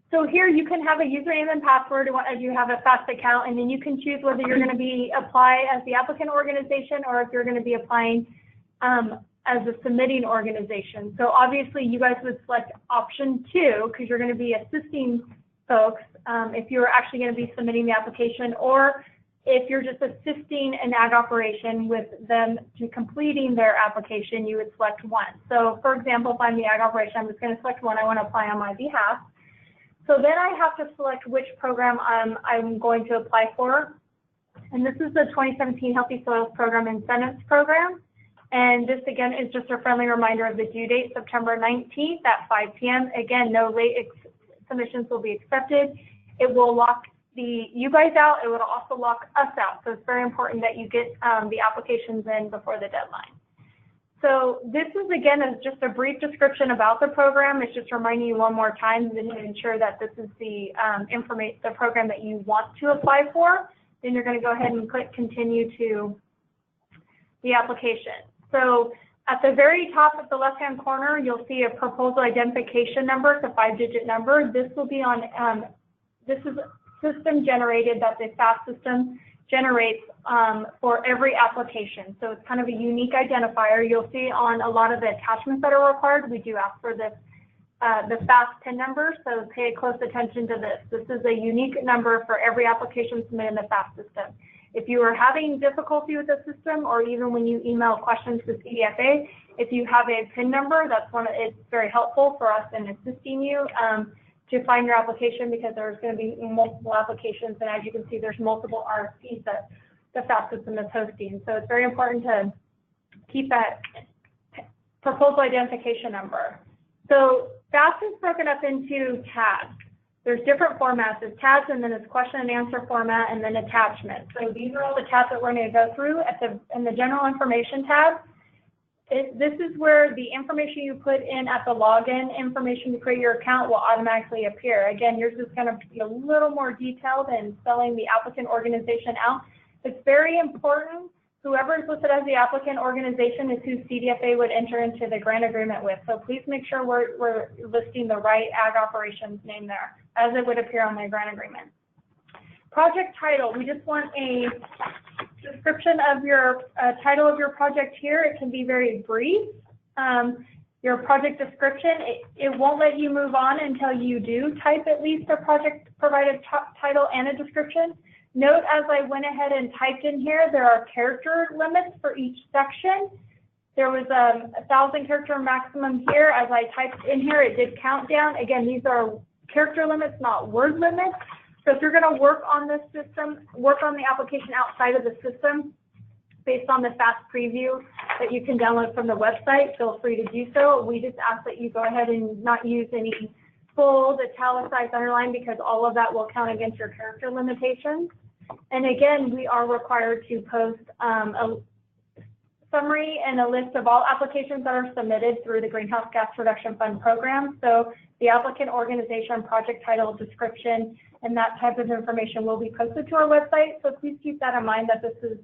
Speaker 6: So here you can have a username and password as you have a FAST account, and then you can choose whether you're going to apply as the applicant organization or if you're going to be applying as a submitting organization. So obviously you guys would select option 2 because you're going to be assisting folks if you're actually going to be submitting the application, or if you're just assisting an ag operation with them to completing their application, you would select one. So for example, if I'm the ag operation, I'm just going to select one I want to apply on my behalf. So then I have to select which program I'm going to apply for. And this is the 2017 Healthy Soils Program Incentives Program. And this, again, is just a friendly reminder of the due date, September 19th at 5 p.m. Again, no late submissions will be accepted. It will lock you guys out. It will also lock us out. So it's very important that you get the applications in before the deadline. So this is, again, just a brief description about the program. It's just reminding you one more time to ensure that this is the program that you want to apply for. Then you're going to go ahead and click continue to the application. So at the very top of the left-hand corner, you'll see a proposal identification number. It's a 5-digit number. This will be on, this is system generated that the FAST system generates for every application. So it's kind of a unique identifier. You'll see on a lot of the attachments that are required, we do ask for this, the FAST PIN number, so pay close attention to this. This is a unique number for every application submitted in the FAST system. If you are having difficulty with the system, or even when you email questions to CDFA, if you have a PIN number, it's very helpful for us in assisting you to find your application, because there's going to be multiple applications, and as you can see, there's multiple RFPs that the FAST system is hosting. So it's very important to keep that proposal identification number. So FAST is broken up into tabs. There's different formats. It's tabs, and then it's question and answer format, and then attachments. So these are all the tabs that we're going to go through. In the general information tab, this is where the information you put in at the login information to create your account will automatically appear. Again, yours is going to be a little more detailed in spelling the applicant organization out. It's very important. Whoever is listed as the applicant organization is who CDFA would enter into the grant agreement with. So please make sure we're listing the right ag operations name there, as it would appear on the grant agreement. Project title, we just want a description of your title of your project here. It can be very brief. Your project description, it won't let you move on until you do type at least a project provided title and a description. Note, as I went ahead and typed in here, there are character limits for each section. There was a 1,000 character maximum here. As I typed in here, it did count down. Again, these are character limits, not word limits. So if you're going to work on this system, work on the application outside of the system, based on the FAST preview that you can download from the website, feel free to do so. We just ask that you go ahead and not use any bold, italicized, underline, because all of that will count against your character limitations. And again, we are required to post a summary and a list of all applications that are submitted through the Greenhouse Gas Reduction Fund program. So the applicant organization, project title, description, and that type of information will be posted to our website. So please keep that in mind, that this is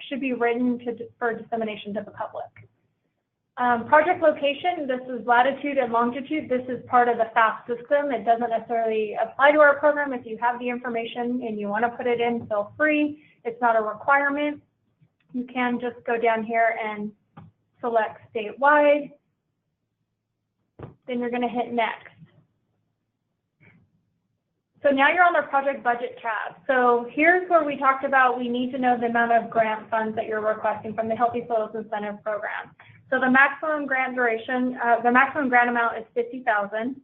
Speaker 6: should be written for dissemination to the public. Project location, this is latitude and longitude. This is part of the FAST system. It doesn't necessarily apply to our program. If you have the information and you want to put it in, feel free. It's not a requirement. You can just go down here and select statewide. Then you're going to hit next. So now you're on the project budget tab. So here's where we talked about we need to know the amount of grant funds that you're requesting from the Healthy Soils Incentive Program. So the maximum grant duration, the maximum grant amount is $50,000.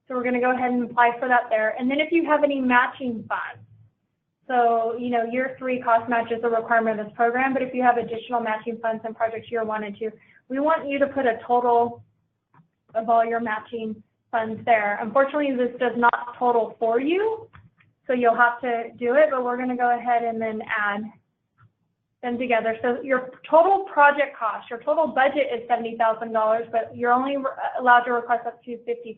Speaker 6: So we're going to go ahead and apply for that there. And then if you have any matching funds, so year 3 cost match is a requirement of this program, but if you have additional matching funds in projects year 1 and 2, we want you to put a total of all your matching funds there. Unfortunately, this does not total for you, so you'll have to do it, but we're going to go ahead and then add them together. So your total project cost, your total budget is $70,000, but you're only allowed to request up to $50,000.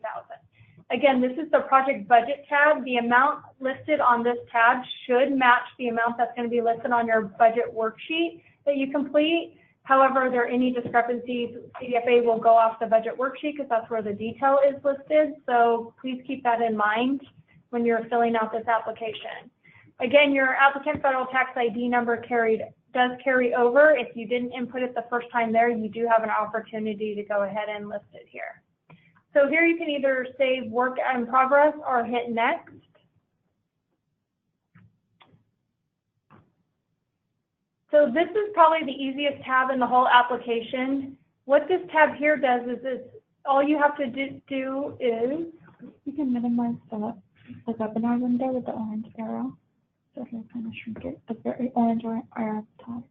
Speaker 6: Again, this is the project budget tab. The amount listed on this tab should match the amount that's going to be listed on your budget worksheet that you complete. However, if there are any discrepancies, CDFA will go off the budget worksheet because that's where the detail is listed. So please keep that in mind when you're filling out this application. Again, your applicant federal tax ID number does carry over. If you didn't input it the first time there, you do have an opportunity to go ahead and list it here. So here you can either save work in progress or hit next. So this is probably the easiest tab in the whole application. What this tab here does is all you have to do is,
Speaker 1: You can minimize the webinar window with the orange arrow. So here, kind of shrink it, the very orange arrow at the top.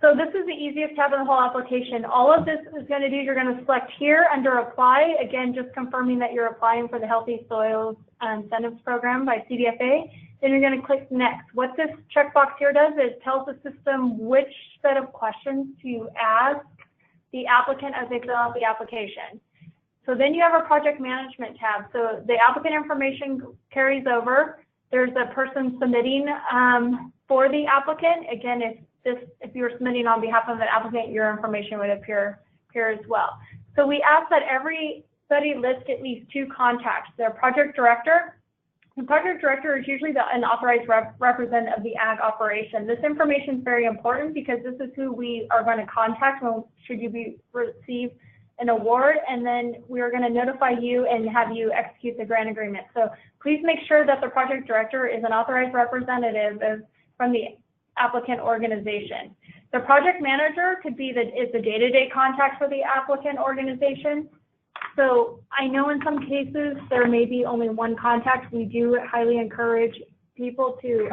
Speaker 6: so this is the easiest tab in the whole application. All of this is going to do, you're going to select here under apply, again, just confirming that you're applying for the Healthy Soils Incentives Program by CDFA. Then you're going to click next. What this checkbox here does is it tells the system which set of questions to ask the applicant as they fill out the application. So then you have a project management tab. So the applicant information carries over. There's a person submitting for the applicant. Again, if you were submitting on behalf of the applicant, your information would appear here as well. So we ask that everybody list at least 2 contacts. Their project director. The project director is usually an authorized representative of the ag operation. This information is very important because this is who we are going to contact when should you receive an award, and then we are going to notify you and have you execute the grant agreement. So please make sure that the project director is an authorized representative from the applicant organization. The project manager could be is the day-to-day contact for the applicant organization. So I know in some cases there may be only 1 contact. We do highly encourage people to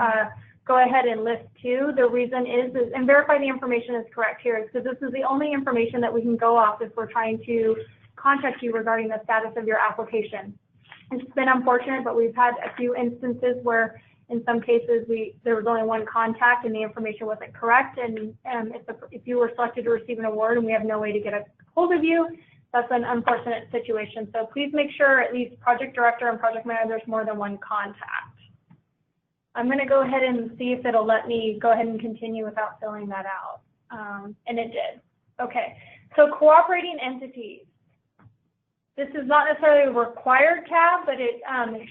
Speaker 6: go ahead and list 2. The reason is and verify the information is correct here, is because this is the only information that we can go off if we're trying to contact you regarding the status of your application. It's been unfortunate, but we've had a few instances where in some cases there was only 1 contact and the information wasn't correct. And if you were selected to receive an award and we have no way to get a hold of you, that's an unfortunate situation. So please make sure at least project director and project manager there's more than 1 contact. I'm going to go ahead and see if it'll let me go ahead and continue without filling that out. And it did. Okay, so cooperating entities. This is not necessarily a required tab, but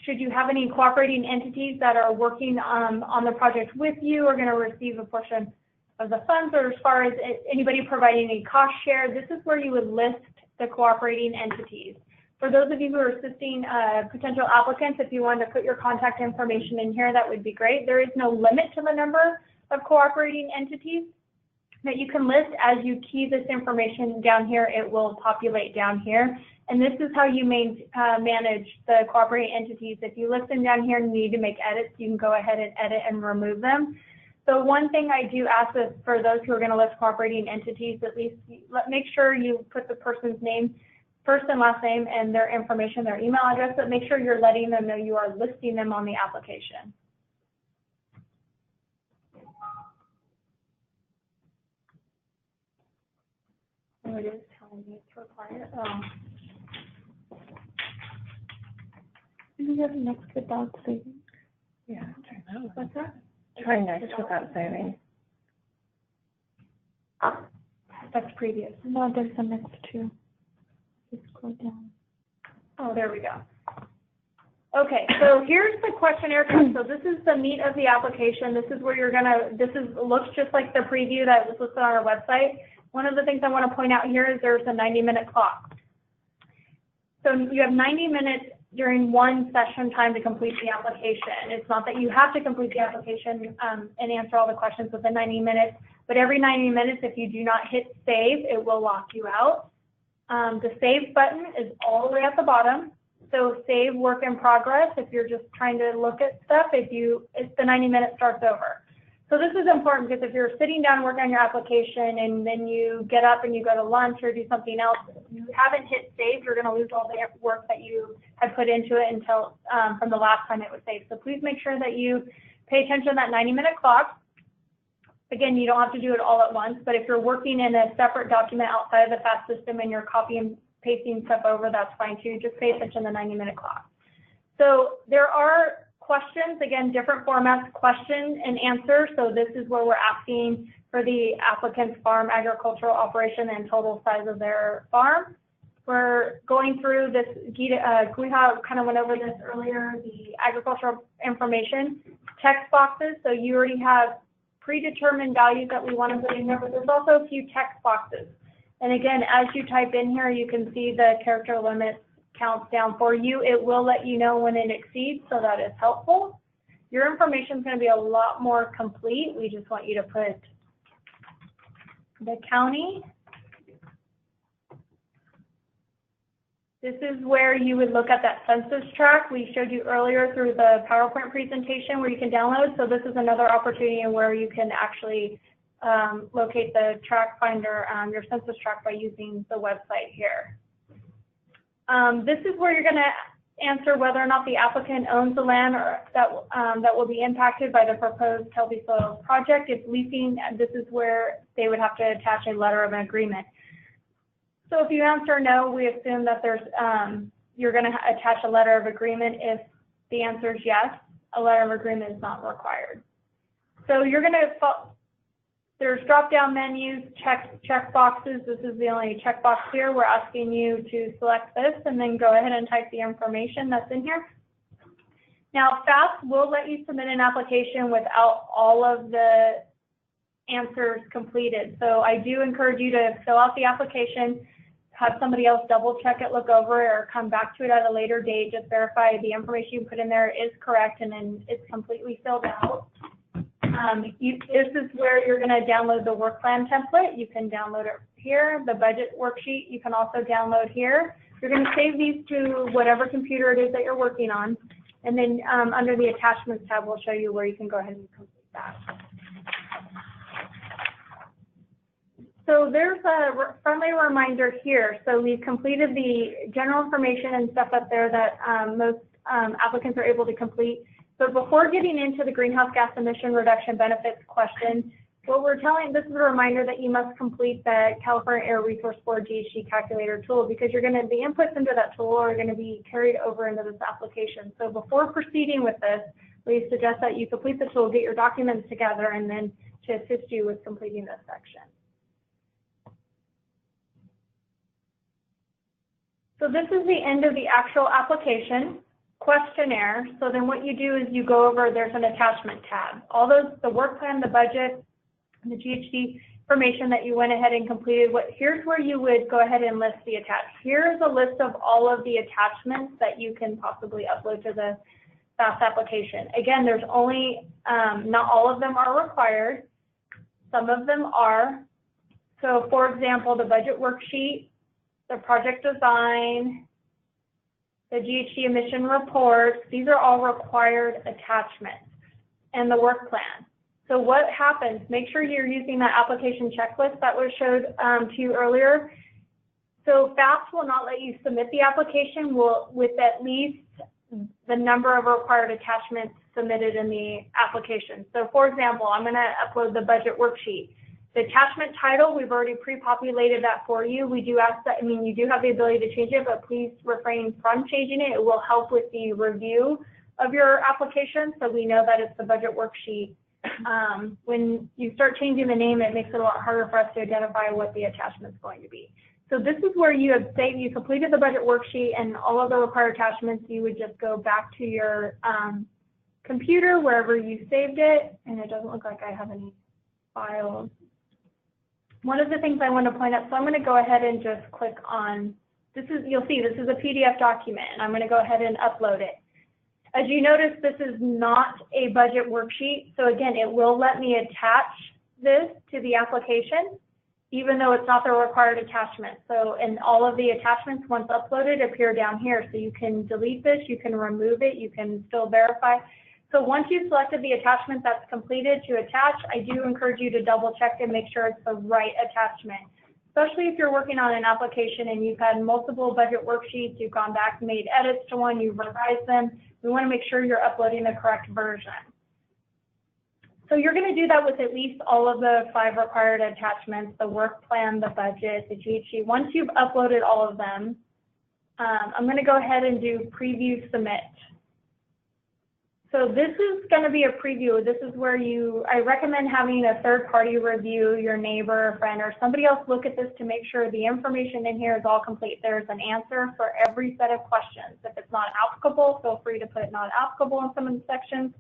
Speaker 6: should you have any cooperating entities that are working on the project with you, are going to receive a portion of the funds, or as far as anybody providing any cost share, this is where you would list the cooperating entities. For those of you who are assisting potential applicants, if you want to put your contact information in here, that would be great. There is no limit to the number of cooperating entities that you can list. As you key this information down here, it will populate down here. And this is how you manage the cooperating entities. If you list them down here and need to make edits, you can go ahead and edit and remove them. So one thing I do ask is for those who are going to list cooperating entities, at least make sure you put the person's name, first and last name, and their information, their email address, but make sure you're letting them know you are listing them on the application. Oh, it is telling me it's required.
Speaker 1: And you have next without saving.
Speaker 3: Yeah, try that.
Speaker 6: What's that?
Speaker 3: Try next without saving.
Speaker 6: That's previous.
Speaker 1: No, there's a next 2. Just scroll down.
Speaker 6: Oh, there we go. Okay, so here's the questionnaire test. So this is the meat of the application. This is where you're gonna, looks just like the preview that was listed on our website. One of the things I want to point out here is there's a 90-minute clock. So you have 90 minutes during one session time to complete the application. It's not that you have to complete the application and answer all the questions within 90 minutes, but every 90 minutes, if you do not hit save, it will lock you out. The save button is all the way at the bottom. So save work in progress if you're just trying to look at stuff, if the 90 minutes starts over. So this is important because if you're sitting down working on your application and then you get up and you go to lunch or do something else, you haven't hit save, you're going to lose all the work that you had put into it until from the last time it was saved. So please make sure that you pay attention to that 90-minute clock. Again, you don't have to do it all at once, but if you're working in a separate document outside of the FAST system and you're copying pasting stuff over, that's fine too. Just pay attention to the 90-minute clock. So there are questions, again, different formats, question and answer. So this is where we're asking for the applicant's farm agricultural operation and total size of their farm. We're going through this, Guiha kind of went over this earlier, the agricultural information, text boxes. So you already have predetermined values that we want to put in there, but there's also a few text boxes. And again, as you type in here, you can see the character limit counts down for you. It will let you know when it exceeds, so that is helpful. Your information is going to be a lot more complete. We just want you to put the county. This is where you would look at that census tract we showed you earlier through the PowerPoint presentation where you can download. So this is another opportunity where you can actually locate the tract finder, your census tract by using the website here. This is where you're going to answer whether or not the applicant owns the land or that will be impacted by the proposed healthy soil project. If leasing, this is where they would have to attach a letter of agreement. So if you answer no, we assume that you're going to attach a letter of agreement. If the answer is yes, a letter of agreement is not required. So you're going to, there's drop-down menus, check boxes. This is the only checkbox here. We're asking you to select this and then go ahead and type the information that's in here. Now, FAST will let you submit an application without all of the answers completed. So I do encourage you to fill out the application, have somebody else double check it, look over it, or come back to it at a later date. Just verify the information you put in there is correct and then it's completely filled out. This is where you're going to download the work plan template. You can download it here. The budget worksheet you can also download here. You're going to save these to whatever computer it is that you're working on. And then under the attachments tab, we'll show you where you can go ahead and complete that. So there's a friendly reminder here. So we've completed the general information and stuff up there that most applicants are able to complete. But before getting into the greenhouse gas emission reduction benefits question, what we're telling, this is a reminder that you must complete the California Air Resource Board GHG calculator tool because you're going to, the inputs into that tool are going to be carried over into this application. So before proceeding with this, we suggest that you complete the tool, get your documents together, and then to assist you with completing this section. So this is the end of the actual application questionnaire. So then what you do is you go over, there's an attachment tab. All those, the work plan, the budget, and the GHG information that you went ahead and completed, here's where you would go ahead and list the attached. Here's a list of all of the attachments that you can possibly upload to the FAST application. Again, there's only, not all of them are required. Some of them are. So for example, the budget worksheet, the project design, the GHG emission reports, these are all required attachments, and the work plan. So what happens, make sure you're using that application checklist that was showed to you earlier. So FAST will not let you submit the application with at least the number of required attachments submitted in the application. So for example, I'm going to upload the budget worksheet. The attachment title, we've already pre-populated that for you. We do ask that, I mean, you do have the ability to change it, but please refrain from changing it. It will help with the review of your application, so we know that it's the budget worksheet. When you start changing the name, it makes it a lot harder for us to identify what the attachment is going to be. So this is where you have saved, you completed the budget worksheet and all of the required attachments. You would just go back to your computer, wherever you saved it, and it doesn't look like I have any files. One of the things I want to point out, so I'm going to go ahead and just click on, this is, you'll see this is a PDF document, and I'm going to go ahead and upload it. As you notice, this is not a budget worksheet, so again, it will let me attach this to the application, even though it's not the required attachment. So, and all of the attachments, once uploaded, appear down here. So you can delete this, you can remove it, you can still verify. So once you've selected the attachment that's completed to attach, I do encourage you to double check and make sure it's the right attachment, especially if you're working on an application and you've had multiple budget worksheets, you've gone back and made edits to one, you've revised them. We want to make sure you're uploading the correct version. So you're going to do that with at least all of the 5 required attachments, the work plan, the budget, the GHG. Once you've uploaded all of them, I'm going to go ahead and do preview submit. So this is going to be a preview. This is where I recommend having a third party review, your neighbor, a friend, or somebody else look at this to make sure the information in here is all complete. There's an answer for every set of questions. If it's not applicable, feel free to put not applicable in some of the sections,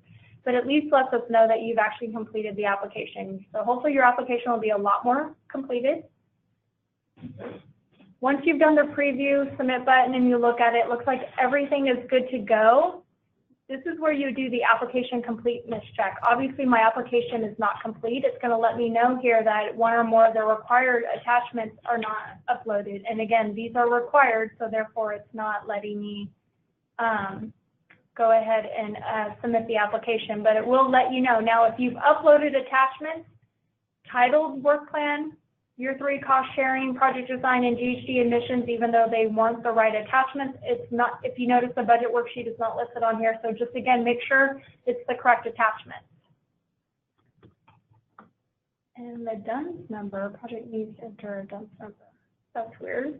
Speaker 6: but at least lets us know that you've actually completed the application. So hopefully your application will be a lot more completed. Once you've done the preview submit button and you look at it, it looks like everything is good to go. this is where you do the application completeness check. Obviously, my application is not complete. It's going to let me know here that one or more of the required attachments are not uploaded. And again, these are required, so therefore it's not letting me go ahead and submit the application. But it will let you know. Now, if you've uploaded attachments titled work plan, Year 3 cost sharing, project design, and GHG emissions, even though they weren't the right attachments, it's not, if you notice the budget worksheet is not listed on here. So just again, make sure it's the correct attachment. And the DUNS number, project needs to enter a DUNS number. That's weird.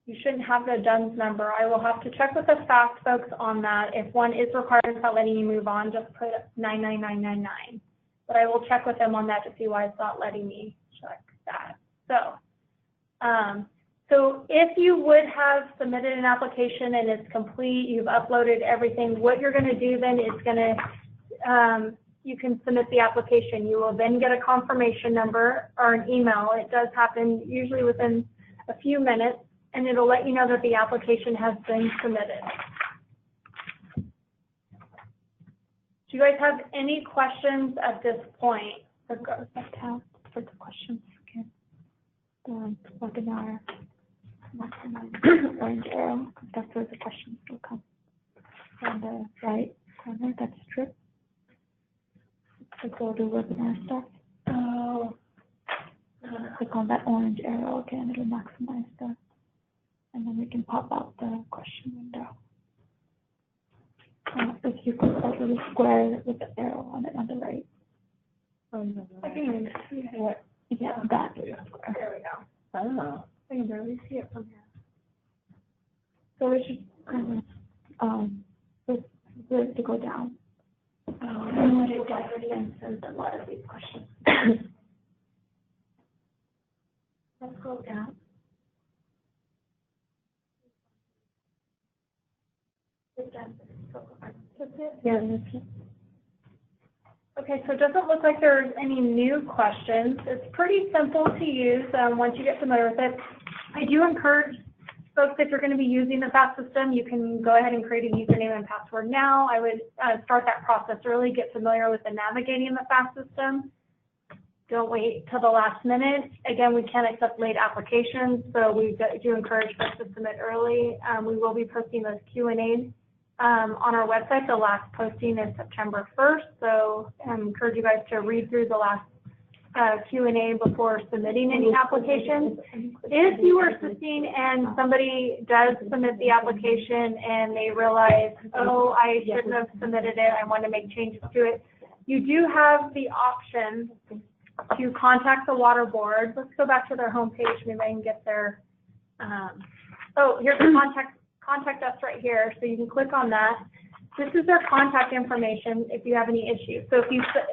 Speaker 6: You shouldn't have the DUNS number. I will have to check with the FAST folks on that. If one is required without letting you move on, just put 99999. But I will check with them on that to see why it's not letting me check that. So if you would have submitted an application and it's complete, you've uploaded everything, what you're going to do then is going to, you can submit the application. You will then get a confirmation number or an email. It does happen usually within a few minutes, and it'll let you know that the application has been submitted. Do you guys have any questions at this point?
Speaker 1: For the questions, okay. The webinar, orange arrow, that's where the questions will come. On the right corner, that's true. So go to webinar stuff. Oh. Click on that orange arrow again, it'll maximize the, and then we can pop out the question window. If you click that little square with the arrow on it on the right.
Speaker 6: I can even see it.
Speaker 1: Yeah, that.
Speaker 6: There we go.
Speaker 3: Oh.
Speaker 6: I can barely see it from here.
Speaker 1: So we should kind of where to go down. And it definitely answers a lot of these questions. Let's go down.
Speaker 6: That's it.
Speaker 1: Yeah, that's it.
Speaker 6: Okay, so it doesn't look like there's any new questions. It's pretty simple to use once you get familiar with it. I do encourage folks, if you're going to be using the FAST system, you can go ahead and create a username and password now. I would start that process early, get familiar with the navigating the FAST system. Don't wait till the last minute. Again, we can't accept late applications, so we do encourage folks to submit early. We will be posting those Q&As on our website. The last posting is September 1st, so I encourage you guys to read through the last Q&A before submitting any applications. If you are assisting and somebody does submit the application and they realize, oh, I shouldn't have submitted it, I want to make changes to it, you do have the option to contact the water board. Let's go back to their homepage. Maybe I can get their, oh, here's the contact us right here. So you can click on that. This is their contact information if you have any issues. So if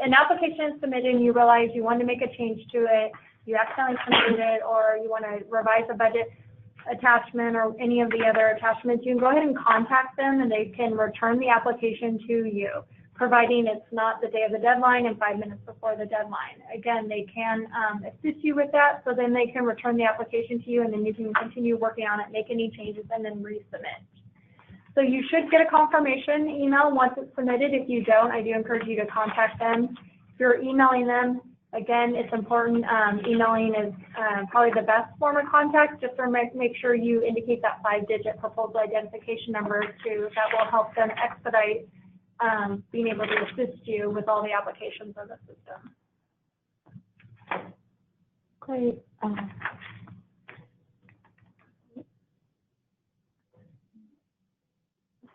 Speaker 6: an application is submitted and you realize you want to make a change to it, you accidentally submitted it, or you want to revise a budget attachment or any of the other attachments, you can go ahead and contact them and they can return the application to you, providing it's not the day of the deadline and 5 minutes before the deadline. Again, they can assist you with that, so then they can return the application to you and then you can continue working on it, make any changes, and then resubmit. So you should get a confirmation email once it's submitted. If you don't, I do encourage you to contact them. If you're emailing them, again, it's important. Emailing is probably the best form of contact. Just to make sure you indicate that 5-digit proposal identification number too. That will help them expedite being able to assist you with all the applications of the system.
Speaker 1: Great.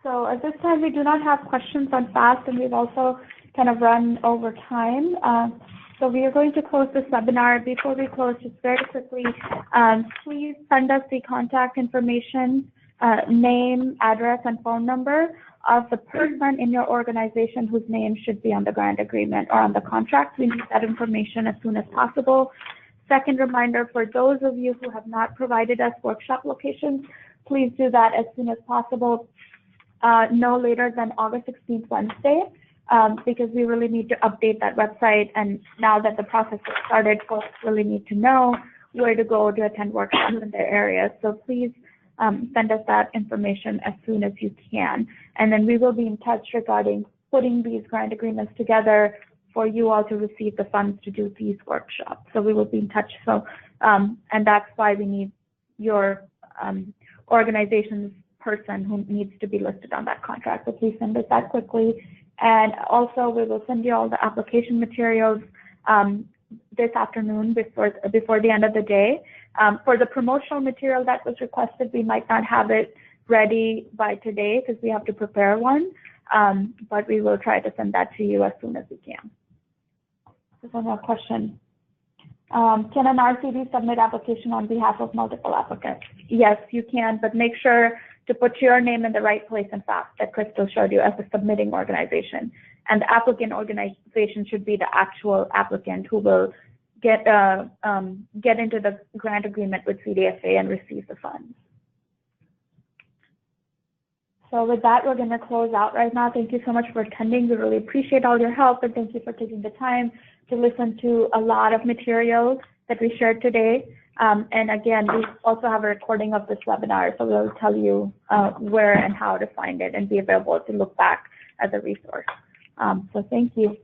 Speaker 1: So at this time, we do not have questions on FAST, and we've also kind of run over time. So we are going to close this webinar. Before we close, just very quickly, please send us the contact information, name, address, and phone number of the person in your organization whose name should be on the grant agreement or on the contract. We need that information as soon as possible. Second reminder, for those of you who have not provided us workshop locations, please do that as soon as possible, no later than August 16th, Wednesday, because we really need to update that website. And now that the process has started, folks really need to know where to go to attend workshops in their areas. So please send us that information as soon as you can. And then we will be in touch regarding putting these grant agreements together for you all to receive the funds to do these workshops. So we will be in touch. So, and that's why we need your organization's person who needs to be listed on that contract. So please send us that quickly. And also we will send you all the application materials this afternoon before the end of the day. For the promotional material that was requested, we might not have it ready by today because we have to prepare one, but we will try to send that to you as soon as we can. There's one more question. Can an RCD submit application on behalf of multiple applicants? Yes, you can, but make sure to put your name in the right place and fast that Crystal showed you as the submitting organization. And the applicant organization should be the actual applicant who will get into the grant agreement with CDFA and receive the funds. So with that, we're going to close out right now. Thank you so much for attending. We really appreciate all your help, and thank you for taking the time to listen to a lot of material that we shared today. And again, we also have a recording of this webinar, so we'll tell you where and how to find it and be available to look back as a resource. So thank you.